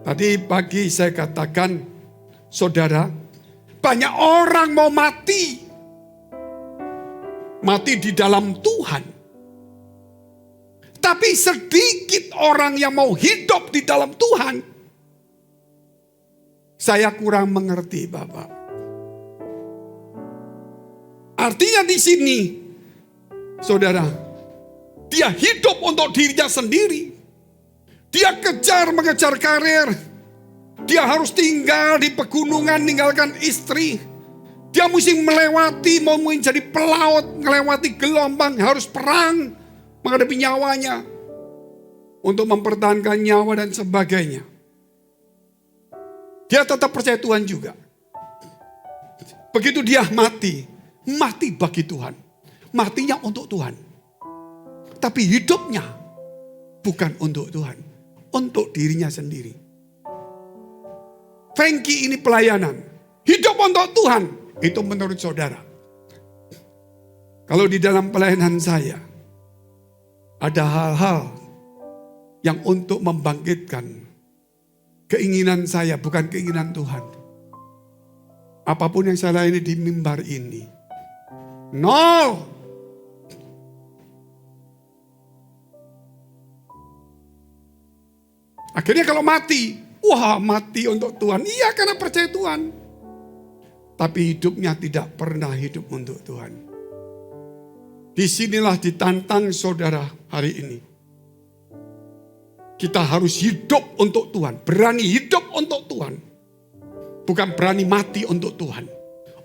Tadi pagi saya katakan, saudara, banyak orang mau mati. Mati di dalam Tuhan. Tapi sedikit orang yang mau hidup di dalam Tuhan. Saya kurang mengerti, Bapak. Artinya di sini, saudara, dia hidup untuk dirinya sendiri. Dia mengejar karir. Dia harus tinggal di pegunungan, meninggalkan istri. Dia mesti melewati, mau menjadi pelaut, melewati gelombang, harus perang, menghadapi nyawanya. Untuk mempertahankan nyawa dan sebagainya. Dia tetap percaya Tuhan juga. Begitu dia mati, mati bagi Tuhan. Matinya untuk Tuhan. Tapi hidupnya bukan untuk Tuhan. Untuk dirinya sendiri. Frankie ini pelayanan. Hidup untuk Tuhan. Itu menurut saudara. Kalau di dalam pelayanan saya, ada hal-hal yang untuk membangkitkan keinginan saya, bukan keinginan Tuhan. Apapun yang saya layani di mimbar ini. Nol. Akhirnya kalau mati, wah mati untuk Tuhan. Iya, karena percaya Tuhan. Tapi hidupnya tidak pernah hidup untuk Tuhan. Disinilah ditantang saudara hari ini. Kita harus hidup untuk Tuhan. Berani hidup untuk Tuhan. Bukan berani mati untuk Tuhan.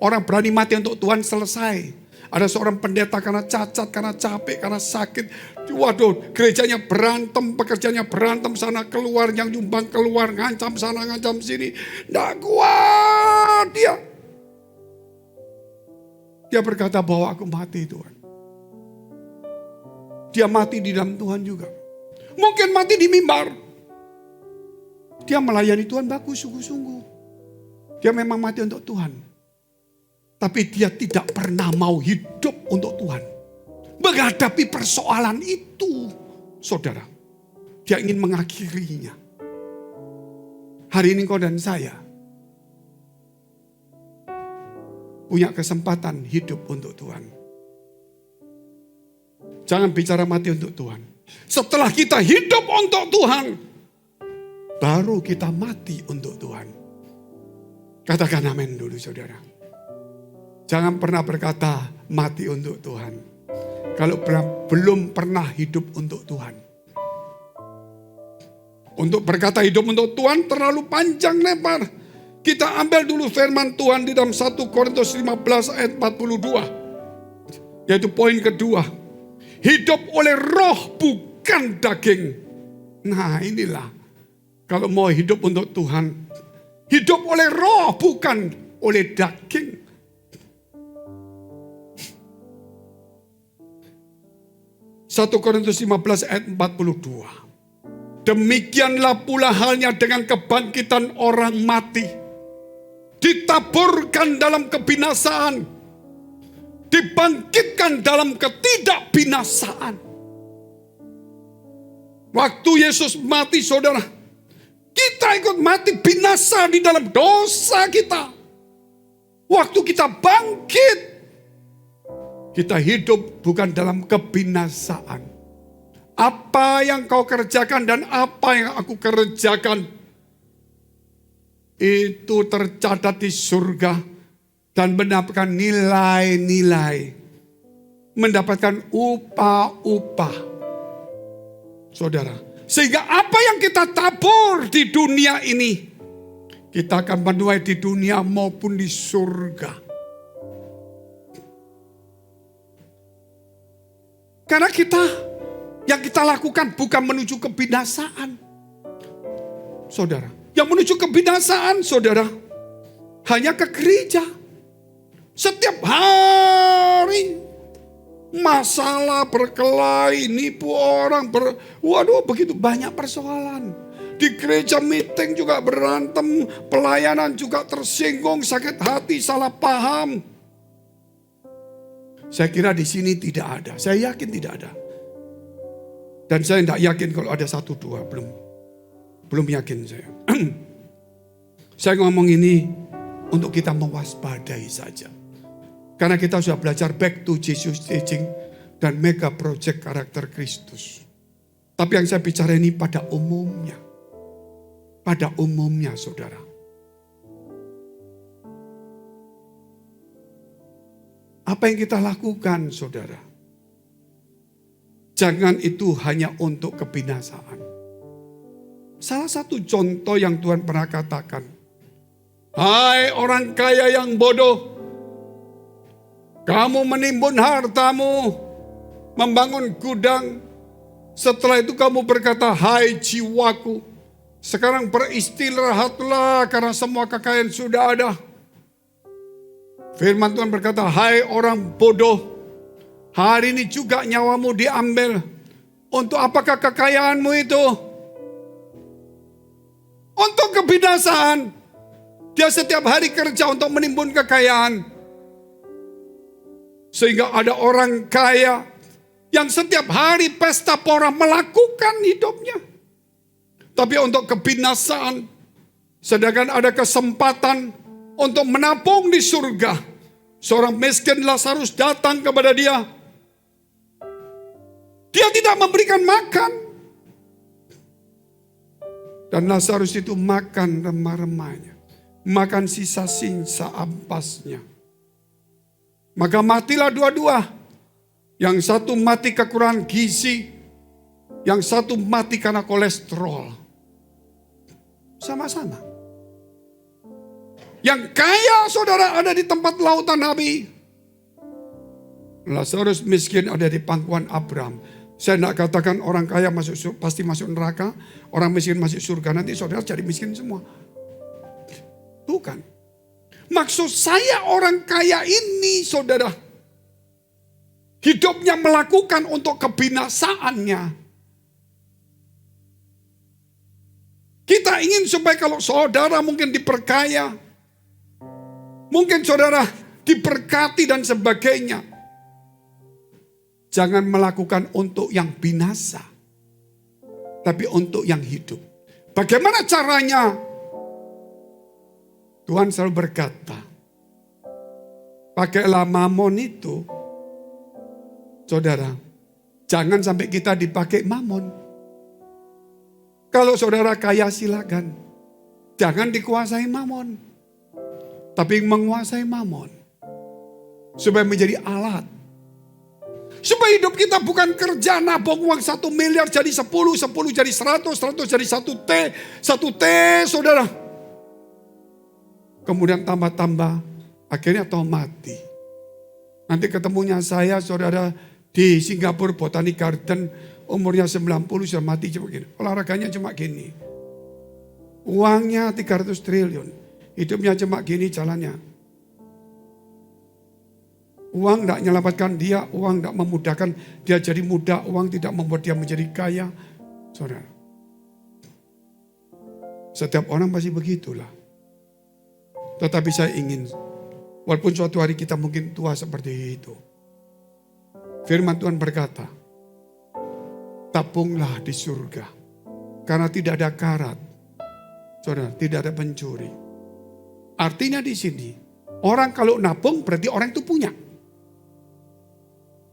Orang berani mati untuk Tuhan selesai. Ada seorang pendeta karena cacat, karena capek, karena sakit. Waduh, gerejanya berantem, pekerjaannya berantem, sana keluar, yang nyumbang keluar, ngancam sana, ngancam sini. Nggak kuat dia. Dia berkata bahwa aku mati Tuhan. Dia mati di dalam Tuhan juga. Mungkin mati di mimbar. Dia melayani Tuhan bagus sungguh-sungguh. Dia memang mati untuk Tuhan. Tapi dia tidak pernah mau hidup untuk Tuhan. Menghadapi persoalan itu, saudara. Dia ingin mengakhirinya. Hari ini kau dan saya punya kesempatan hidup untuk Tuhan. Jangan bicara mati untuk Tuhan. Setelah kita hidup untuk Tuhan, baru kita mati untuk Tuhan. Katakan amin dulu saudara. Jangan pernah berkata mati untuk Tuhan kalau belum pernah hidup untuk Tuhan. Untuk berkata hidup untuk Tuhan terlalu panjang lebar. Kita ambil dulu firman Tuhan di dalam 1 Korintus 15 ayat 42. Yaitu poin kedua. Hidup oleh roh bukan daging. Nah inilah. Kalau mau hidup untuk Tuhan. Hidup oleh roh bukan oleh daging. Satu Korintus 15 ayat 42. Demikianlah pula halnya dengan kebangkitan orang mati. Ditaburkan dalam kebinasaan. Dibangkitkan dalam ketidakbinasaan. Waktu Yesus mati saudara. Kita ikut mati binasa di dalam dosa kita. Waktu kita bangkit. Kita hidup bukan dalam kebinasaan. Apa yang kau kerjakan dan apa yang aku kerjakan. Itu tercatat di surga. Dan mendapatkan nilai-nilai. Mendapatkan upah-upah. Saudara. Sehingga apa yang kita tabur di dunia ini. Kita akan menuai di dunia maupun di surga. Karena yang kita lakukan bukan menuju kebinasaan. Saudara. Yang menuju kebinasaan saudara. Hanya ke gereja. Setiap hari. Masalah berkelahi, nipu orang. Waduh begitu banyak persoalan. Di gereja meeting juga berantem. Pelayanan juga tersinggung, sakit hati, salah paham. Saya kira di sini tidak ada. Saya yakin tidak ada. Dan saya tidak yakin kalau ada 1, 2. Belum yakin saya. Saya ngomong ini untuk kita mewaspadai saja. Karena kita sudah belajar back to Jesus teaching dan mega project karakter Kristus. Tapi yang saya bicara ini pada umumnya. Pada umumnya saudara. Apa yang kita lakukan saudara? Jangan itu hanya untuk kebinasaan. Salah satu contoh yang Tuhan pernah katakan. Hai orang kaya yang bodoh. Kamu menimbun hartamu. Membangun gudang. Setelah itu kamu berkata, hai jiwaku. Sekarang beristirahatlah karena semua kekayaan sudah ada. Firman Tuhan berkata, hai orang bodoh, hari ini juga nyawamu diambil. Untuk apakah kekayaanmu itu? Untuk kebinasaan. Dia setiap hari kerja untuk menimbun kekayaan. Sehingga ada orang kaya yang setiap hari pesta pora melakukan hidupnya. Tapi untuk kebinasaan. Sedangkan ada kesempatan untuk menabung di surga. Seorang miskin Lazarus datang kepada dia. Dia tidak memberikan makan. Dan Lazarus itu makan remah-remahnya. Makan sisa-sisa ampasnya. Maka matilah dua-dua. Yang satu mati kekurangan gizi. Yang satu mati karena kolesterol. Sama-sama. Yang kaya saudara ada di tempat lautan Nabi. Lazarus miskin ada di pangkuan Abraham. Saya tidak katakan orang kaya pasti masuk neraka. Orang miskin masuk surga. Nanti saudara jadi miskin semua. Bukan. Maksud saya orang kaya ini saudara. Hidupnya melakukan untuk kebinasaannya. Kita ingin supaya kalau saudara mungkin diperkaya. Mungkin saudara diberkati dan sebagainya. Jangan melakukan untuk yang binasa. Tapi untuk yang hidup. Bagaimana caranya? Tuhan selalu berkata. Pakailah mamon itu. Saudara. Jangan sampai kita dipakai mamon. Kalau saudara kaya silakan. Jangan dikuasai mamon. Tapi menguasai mamon. Supaya menjadi alat. Supaya hidup kita bukan kerja nabung uang 1 miliar jadi 10, 10 jadi 100, 100 jadi 1 T, saudara. Kemudian tambah-tambah, akhirnya atau mati. Nanti ketemunya saya, saudara, di Singapura Botanic Garden, umurnya 90 sudah mati cuma gini. Olahraganya cuma gini. Uangnya 300 triliun, hidupnya cuma gini jalannya. Uang tidak menyelamatkan dia, uang tidak memudahkan dia jadi muda, uang tidak membuat dia menjadi kaya. Saudara, setiap orang pasti begitulah. Tetapi saya ingin, walaupun suatu hari kita mungkin tua seperti itu. Firman Tuhan berkata, tabunglah di surga. Karena tidak ada karat. Saudara, tidak ada pencuri. Artinya di sini, orang kalau nabung berarti orang itu punya.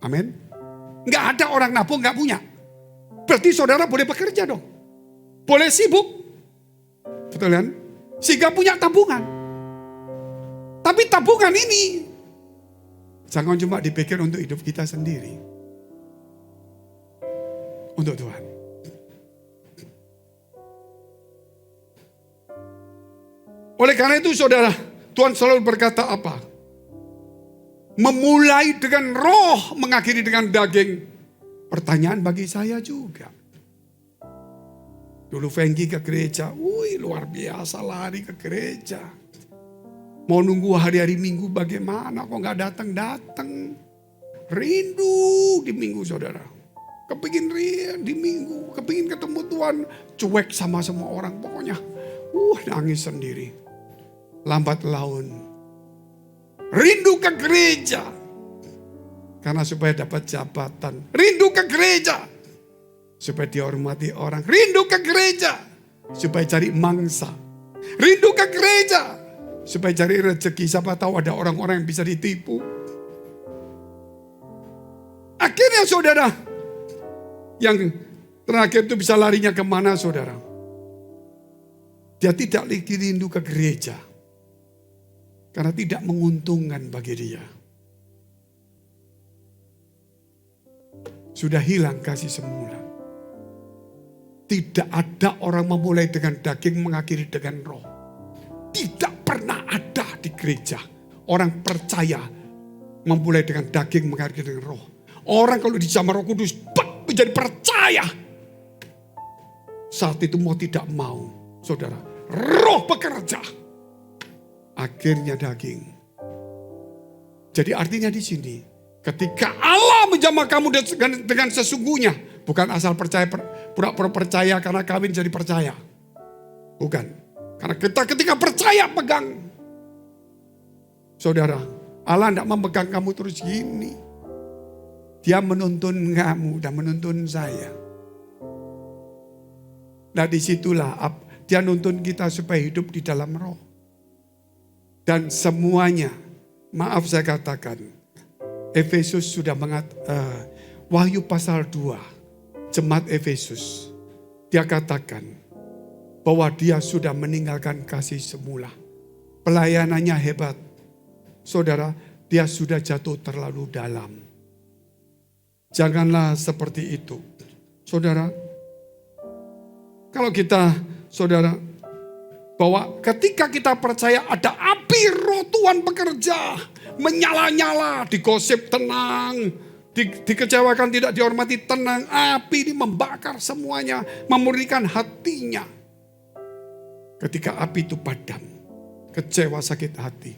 Amin. Nggak ada orang nabung nggak punya. Berarti saudara boleh bekerja dong. Boleh sibuk. Betul kan? Sehingga punya tabungan. Tapi tabungan ini jangan cuma dipikir untuk hidup kita sendiri. Untuk Tuhan. Oleh karena itu saudara, Tuhan selalu berkata apa? Memulai dengan roh, mengakhiri dengan daging. Pertanyaan bagi saya juga. Dulu Fengki ke gereja, wih luar biasa lari ke gereja. Mau nunggu hari-hari Minggu bagaimana, kok gak datang-datang. Rindu di Minggu saudara. Kepingin di Minggu, kepingin ketemu Tuhan. Cuek sama semua orang pokoknya. Nangis sendiri. Lambat laun. Rindu ke gereja. Karena supaya dapat jabatan. Rindu ke gereja. Supaya dihormati orang. Rindu ke gereja. Supaya cari mangsa. Rindu ke gereja. Supaya cari rezeki. Siapa tahu ada orang-orang yang bisa ditipu. Akhirnya saudara. Yang terakhir itu bisa larinya kemana saudara? Dia tidak lagi rindu ke gereja. Karena tidak menguntungkan bagi dia. Sudah hilang kasih semula. Tidak ada orang memulai dengan daging mengakhiri dengan roh. Tidak pernah ada di gereja. Orang percaya memulai dengan daging mengakhiri dengan roh. Orang kalau dijamah Roh Kudus menjadi percaya. Saat itu mau tidak mau, saudara, roh bekerja. Akhirnya daging. Jadi artinya di sini, ketika Allah menjamah kamu dengan sesungguhnya, bukan asal percaya, pura-pura percaya karena kawin jadi percaya. Bukan. Karena kita ketika percaya pegang. Saudara, Allah tidak memegang kamu terus gini. Dia menuntun kamu dan menuntun saya. Nah disitulah dia nuntun kita supaya hidup di dalam roh. Dan semuanya, maaf saya katakan, Efesus sudah Wahyu pasal 2, jemaat Efesus, dia katakan bahwa dia sudah meninggalkan kasih semula. Pelayanannya hebat. Saudara, dia sudah jatuh terlalu dalam. Janganlah seperti itu. Saudara, kalau kita, saudara, bahwa ketika kita percaya ada api roh Tuhan bekerja. Menyala-nyala, digosip tenang. Dikecewakan tidak dihormati tenang. Api ini membakar semuanya. Memurnikan hatinya. Ketika api itu padam. Kecewa sakit hati.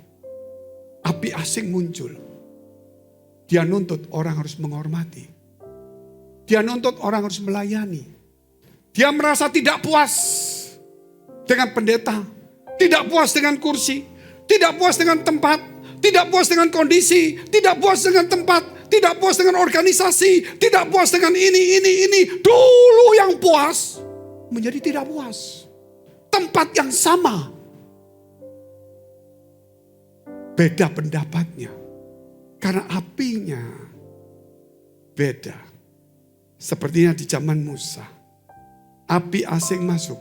Api asing muncul. Dia nuntut orang harus menghormati. Dia nuntut orang harus melayani. Dia merasa tidak puas dengan pendeta, tidak puas dengan kursi, tidak puas dengan tempat, tidak puas dengan kondisi, tidak puas dengan tempat, tidak puas dengan organisasi, tidak puas dengan ini. Dulu yang puas menjadi tidak puas. Tempat yang sama, beda pendapatnya, karena apinya beda. Sepertinya di zaman Musa. api asing masuk.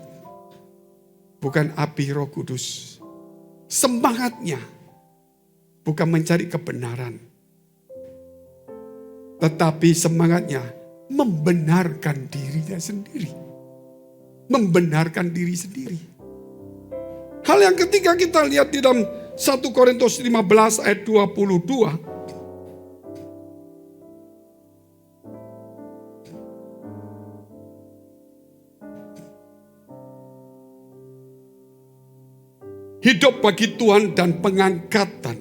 Bukan api Roh Kudus. Semangatnya bukan mencari kebenaran. Tetapi semangatnya membenarkan dirinya sendiri. Membenarkan diri sendiri. Hal yang ketiga kita lihat di dalam 1 Korintus 15 ayat 22. Hidup bagi Tuhan dan pengangkatan.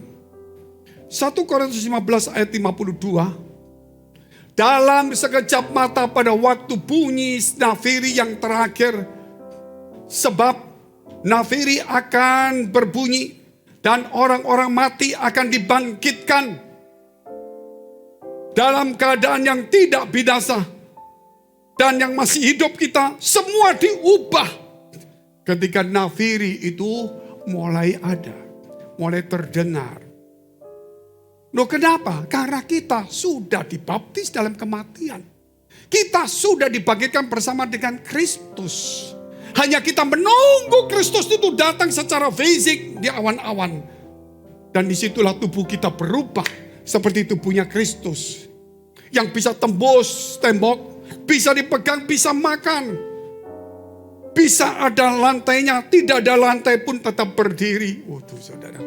1 Korintus 15 ayat 52. Dalam sekejap mata pada waktu bunyi nafiri yang terakhir. Sebab nafiri akan berbunyi dan orang-orang mati akan dibangkitkan. Dalam keadaan yang tidak binasa. Dan yang masih hidup kita semua diubah. Ketika nafiri itu mulai ada, mulai terdengar. Loh kenapa? Karena kita sudah dibaptis dalam kematian. Kita sudah dibangkitkan bersama dengan Kristus. Hanya kita menunggu Kristus itu datang secara fisik di awan-awan. Dan disitulah tubuh kita berubah seperti tubuhnya Kristus. Yang bisa tembus tembok, bisa dipegang, bisa makan. Bisa ada lantainya, tidak ada lantai pun tetap berdiri. Waduh saudara.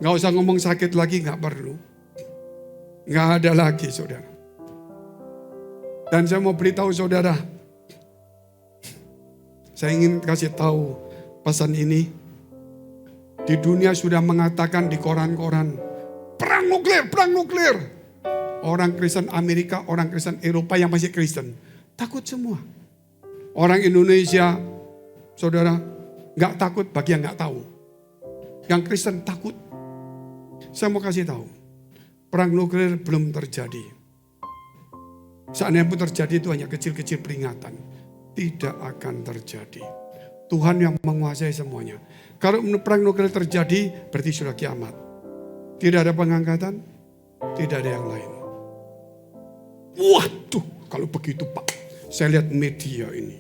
Gak usah ngomong sakit lagi, gak perlu. Gak ada lagi saudara. Dan saya mau beritahu saudara. Saya ingin kasih tahu pesan ini. Di dunia sudah mengatakan di koran-koran. Perang nuklir, perang nuklir. Orang Kristen Amerika, orang Kristen Eropa yang masih Kristen. Takut semua. Orang Indonesia, saudara, gak takut bagi yang gak tahu. Yang Kristen takut. Saya mau kasih tahu, perang nuklir belum terjadi. Seandainya pun terjadi itu hanya kecil-kecil peringatan. Tidak akan terjadi. Tuhan yang menguasai semuanya. Kalau perang nuklir terjadi, berarti sudah kiamat. Tidak ada pengangkatan, tidak ada yang lain. Waduh, kalau begitu Pak, saya lihat media ini.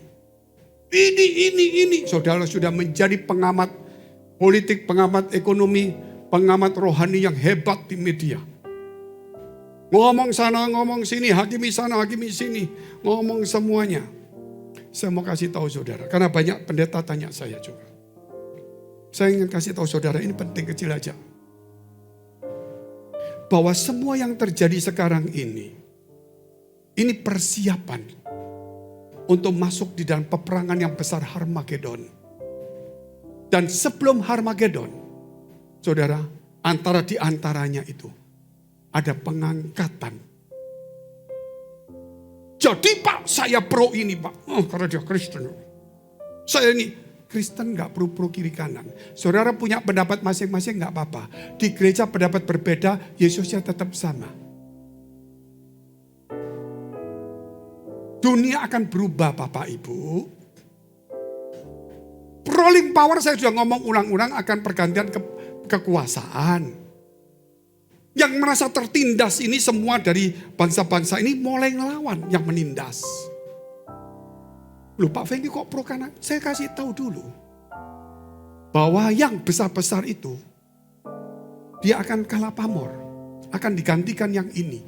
Ini. Saudara sudah menjadi pengamat politik, pengamat ekonomi, pengamat rohani yang hebat di media. Ngomong sana, ngomong sini, hakimi sana, hakimi sini. Ngomong semuanya. Saya mau kasih tahu saudara, karena banyak pendeta tanya saya juga. Saya ingin kasih tahu saudara, ini penting kecil aja. Bahwa semua yang terjadi sekarang ini persiapan untuk masuk di dalam peperangan yang besar Harmagedon. Dan sebelum Harmagedon, saudara, di antaranya itu ada pengangkatan. Jadi Pak, saya pro ini Pak. Oh, karena dia Kristen. Saya ini Kristen gak perlu pro kiri kanan. Saudara punya pendapat masing-masing gak apa-apa. Di gereja pendapat berbeda, Yesusnya tetap sama. Dunia akan berubah Bapak Ibu. Ruling power saya sudah ngomong ulang-ulang akan pergantian kekuasaan. Yang merasa tertindas ini semua dari bangsa-bangsa ini mulai ngelawan yang menindas. Loh Pak Fengki kok pro kanan? Saya kasih tahu dulu. Bahwa yang besar-besar itu dia akan kalah pamor. Akan digantikan yang ini.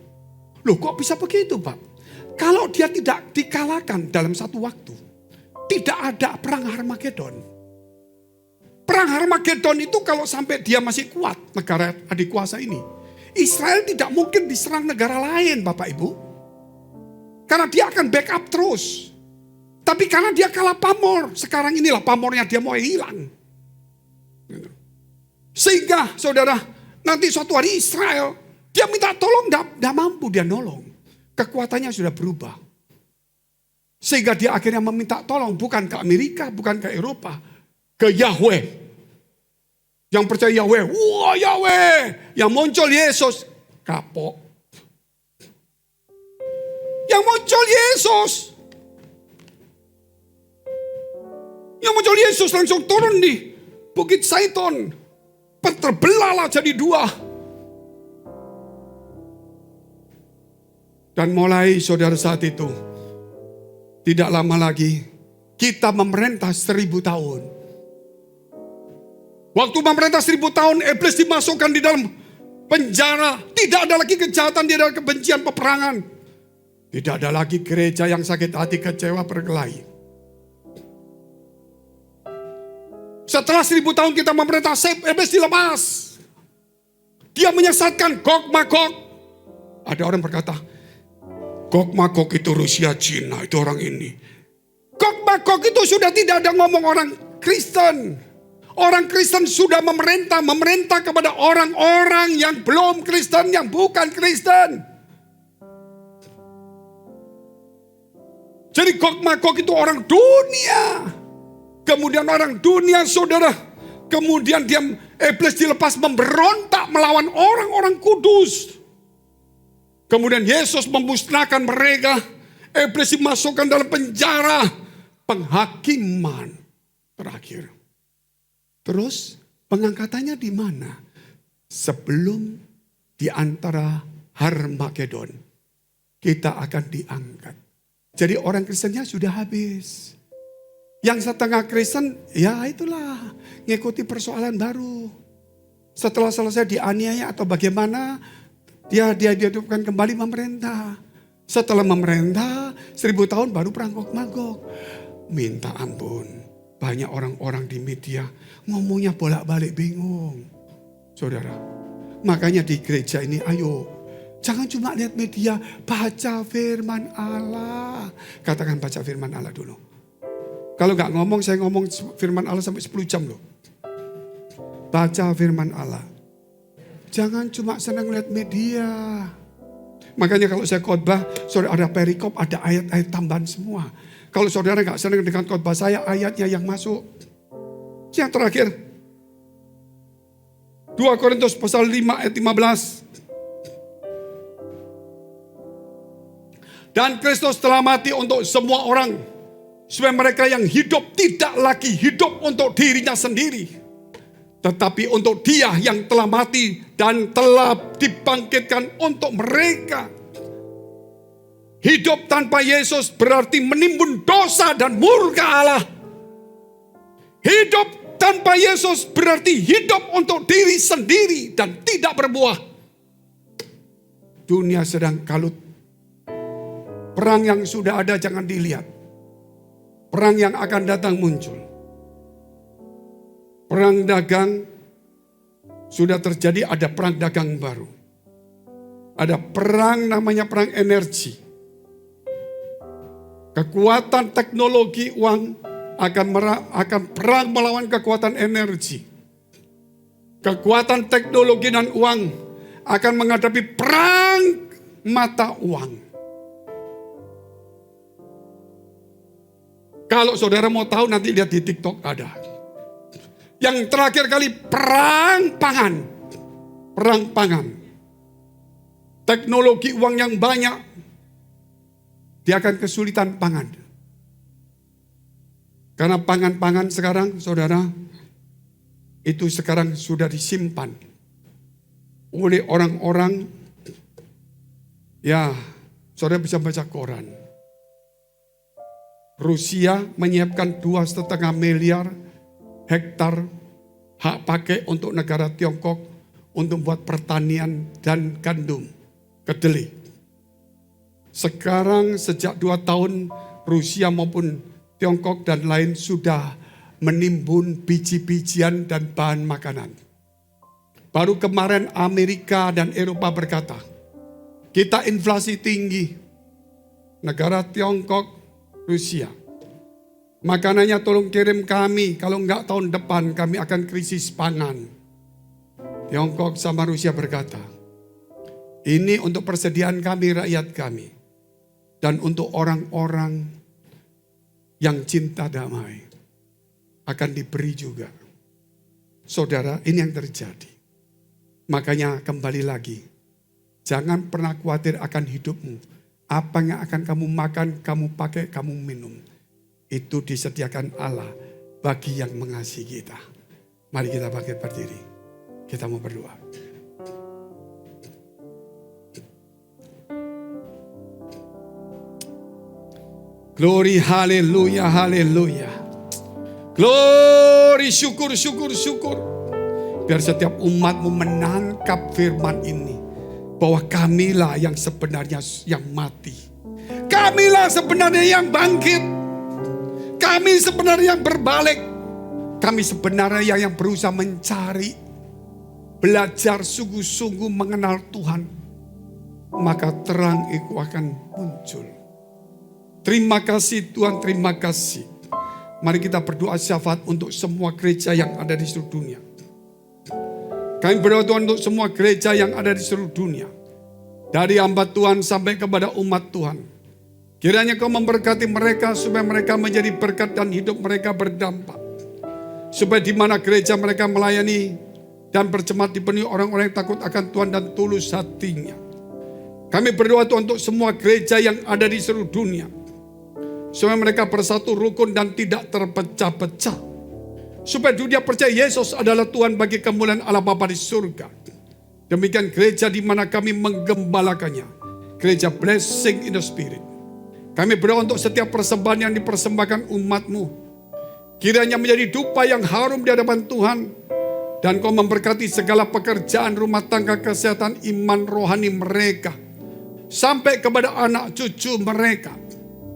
Loh kok bisa begitu Pak? Kalau dia tidak dikalahkan dalam satu waktu, tidak ada perang Harmagedon. Perang Harmagedon itu kalau sampai dia masih kuat, negara adik kuasa ini, Israel tidak mungkin diserang negara lain Bapak Ibu. Karena dia akan backup terus. Tapi karena dia kalah pamor, sekarang inilah pamornya dia mau hilang. Sehingga saudara, nanti suatu hari Israel, dia minta tolong, tidak mampu dia nolong. Kekuatannya sudah berubah. Sehingga dia akhirnya meminta tolong bukan ke Amerika, bukan ke Eropa. Ke Yahweh. Yang percaya Yahweh, wah Yahweh. Yang muncul Yesus, kapok. Yang muncul Yesus. Yang muncul Yesus langsung turun di Bukit Saiton. Terbelahlah jadi dua. Dan mulai saudara saat itu, Tidak lama lagi kita memerintah 1000 tahun. Waktu memerintah 1000 tahun, iblis dimasukkan di dalam penjara. Tidak ada lagi kejahatan, tidak ada kebencian, peperangan. Tidak ada lagi gereja yang sakit hati, kecewa, berkelahi. Setelah 1000 tahun kita memerintah, iblis dilepas. Dia menyesatkan Gog Magog. Ada orang berkata, Gog Magog itu Rusia, Cina, itu orang ini. Gog Magog itu sudah tidak ada ngomong orang Kristen. Orang Kristen sudah memerintah kepada orang-orang yang belum Kristen, yang bukan Kristen. Jadi Gog Magog itu orang dunia. Kemudian orang dunia, saudara, kemudian iblis dilepas memberontak melawan orang-orang kudus. Kemudian Yesus memusnahkan mereka. Iblis dimasukkan dalam penjara. Penghakiman terakhir. Terus pengangkatannya di mana? Sebelum di antara Harmagedon, kita akan diangkat. Jadi orang Kristennya sudah habis. Yang setengah Kristen, ya itulah, ngikuti persoalan baru. Setelah selesai dianiaya atau bagaimana, dia dihidupkan kembali memerintah. Setelah memerintah 1000 tahun baru perang Gog Magog. Minta ampun. Banyak orang-orang di media ngomongnya bolak-balik bingung. Saudara, makanya di gereja ini ayo. Jangan cuma lihat media, baca firman Allah. Katakan baca firman Allah dulu. Kalau nggak ngomong, saya ngomong firman Allah sampai 10 jam loh. Baca firman Allah. Jangan cuma senang lihat media. Makanya kalau saya khotbah, saudara ada perikop, ada ayat-ayat tambahan semua. Kalau saudara nggak senang dengan khotbah saya, ayatnya yang masuk. Yang terakhir, 2 Korintus pasal 5 ayat 15. Dan Kristus telah mati untuk semua orang, supaya mereka yang hidup tidak lagi hidup untuk dirinya sendiri, tetapi untuk Dia yang telah mati dan telah dibangkitkan untuk mereka. Hidup tanpa Yesus berarti menimbun dosa dan murka Allah. Hidup tanpa Yesus berarti hidup untuk diri sendiri dan tidak berbuah. Dunia sedang kalut. Perang yang sudah ada jangan dilihat. Perang yang akan datang muncul. Perang dagang sudah terjadi, ada perang dagang baru. Ada perang namanya perang energi. Kekuatan teknologi uang akan perang melawan kekuatan energi. Kekuatan teknologi dan uang akan menghadapi perang mata uang. Kalau saudara mau tahu nanti lihat di TikTok ada. Yang terakhir kali perang pangan. Perang pangan. Teknologi uang yang banyak. Dia akan kesulitan pangan. Karena pangan-pangan sekarang, saudara, itu sekarang sudah disimpan oleh orang-orang, ya, saudara bisa baca koran. Rusia menyiapkan 2,5 miliar hektar hak pakai untuk negara Tiongkok untuk buat pertanian dan gandum, kedelai. Sekarang sejak 2 tahun Rusia maupun Tiongkok dan lain sudah menimbun biji-bijian dan bahan makanan. Baru kemarin Amerika dan Eropa berkata, kita inflasi tinggi. Negara Tiongkok, Rusia. Makanannya tolong kirim kami, kalau enggak tahun depan kami akan krisis pangan. Tiongkok sama Rusia berkata, ini untuk persediaan kami, rakyat kami. Dan untuk orang-orang yang cinta damai akan diberi juga. Saudara, ini yang terjadi. Makanya kembali lagi, jangan pernah khawatir akan hidupmu. Apa yang akan kamu makan, kamu pakai, kamu minum. Itu disediakan Allah bagi yang mengasihi kita. Mari kita bangkit berdiri. Kita mau berdoa. Glory, haleluya, haleluya. Glory, syukur, syukur, syukur. Biar setiap umatmu menangkap firman ini. Bahwa kamilah yang sebenarnya yang mati. Kamilah sebenarnya yang bangkit. Kami sebenarnya yang berbalik. Kami sebenarnya yang berusaha mencari. Belajar sungguh-sungguh mengenal Tuhan. Maka terang itu akan muncul. Terima kasih Tuhan, terima kasih. Mari kita berdoa syafaat untuk semua gereja yang ada di seluruh dunia. Kami berdoa Tuhan untuk semua gereja yang ada di seluruh dunia. Dari hamba Tuhan sampai kepada umat Tuhan. Kiranya Kau memberkati mereka supaya mereka menjadi berkat dan hidup mereka berdampak. Supaya di mana gereja mereka melayani dan berjemaat dipenuhi orang-orang yang takut akan Tuhan dan tulus hatinya. Kami berdoa Tuhan untuk semua gereja yang ada di seluruh dunia. Supaya mereka bersatu rukun dan tidak terpecah-pecah. Supaya dunia percaya Yesus adalah Tuhan bagi kemuliaan Allah Bapa di surga. Demikian gereja di mana kami menggembalakannya. Gereja Blessing in the Spirit. Kami berdoa untuk setiap persembahan yang dipersembahkan umat-Mu. Kiranya menjadi dupa yang harum di hadapan Tuhan. Dan Kau memberkati segala pekerjaan rumah tangga, kesehatan, iman rohani mereka. Sampai kepada anak cucu mereka.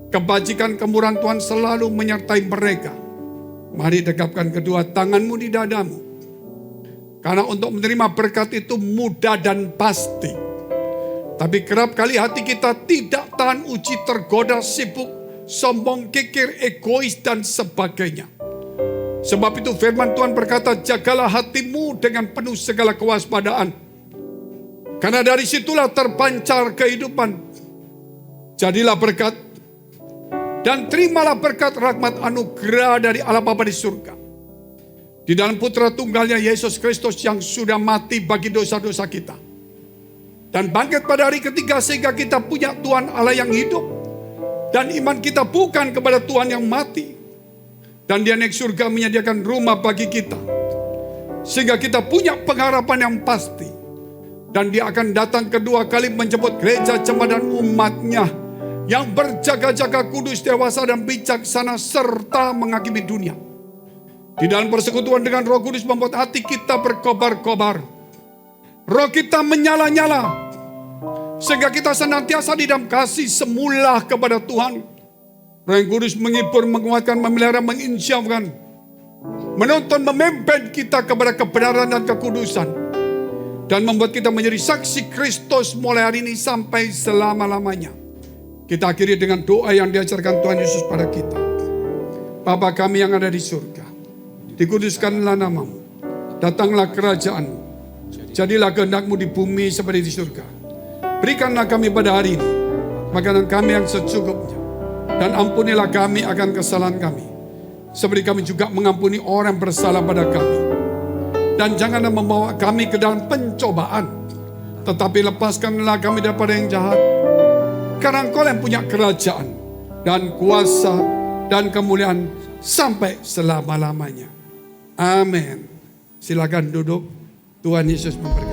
Kebajikan kemurahan Tuhan selalu menyertai mereka. Mari tegapkan kedua tanganmu di dadamu. Karena untuk menerima berkat itu mudah dan pasti. Tapi kerap kali hati kita tidak tahan uji, tergoda, sibuk, sombong, kikir, egois dan sebagainya. Sebab itu firman Tuhan berkata, jagalah hatimu dengan penuh segala kewaspadaan. Karena dari situlah terpancar kehidupan. Jadilah berkat. Dan terimalah berkat rahmat anugerah dari Allah Bapa di surga. Di dalam putra tunggalnya Yesus Kristus yang sudah mati bagi dosa-dosa kita. Dan bangkit pada hari ketiga sehingga kita punya Tuhan Allah yang hidup. Dan iman kita bukan kepada Tuhan yang mati. Dan Dia naik surga menyediakan rumah bagi kita. Sehingga kita punya pengharapan yang pasti. Dan Dia akan datang kedua kali menjemput gereja jemaat dan umatnya. Yang berjaga-jaga kudus, dewasa dan bijaksana serta menghakimi dunia. Di dalam persekutuan dengan Roh Kudus membuat hati kita berkobar-kobar. Roh kita menyala-nyala. Sehingga kita senantiasa di dalam kasih semula kepada Tuhan. Roh Kudus menghibur, menguatkan, memelihara, menginsyafkan. Menuntun, memimpin kita kepada kebenaran dan kekudusan. Dan membuat kita menjadi saksi Kristus mulai hari ini sampai selama-lamanya. Kita akhiri dengan doa yang diajarkan Tuhan Yesus pada kita. Bapa kami yang ada di surga, dikuduskanlah namamu, datanglah kerajaanmu, jadilah kehendak-Mu di bumi seperti di surga. Berikanlah kami pada hari ini makanan kami yang secukupnya, dan ampunilah kami akan kesalahan kami, seperti kami juga mengampuni orang yang bersalah pada kami. Dan janganlah membawa kami ke dalam pencobaan, tetapi lepaskanlah kami daripada yang jahat. Karena Engkau yang punya kerajaan dan kuasa dan kemuliaan sampai selama-lamanya. Amin. Silakan duduk. Tuhan Yesus memberkati.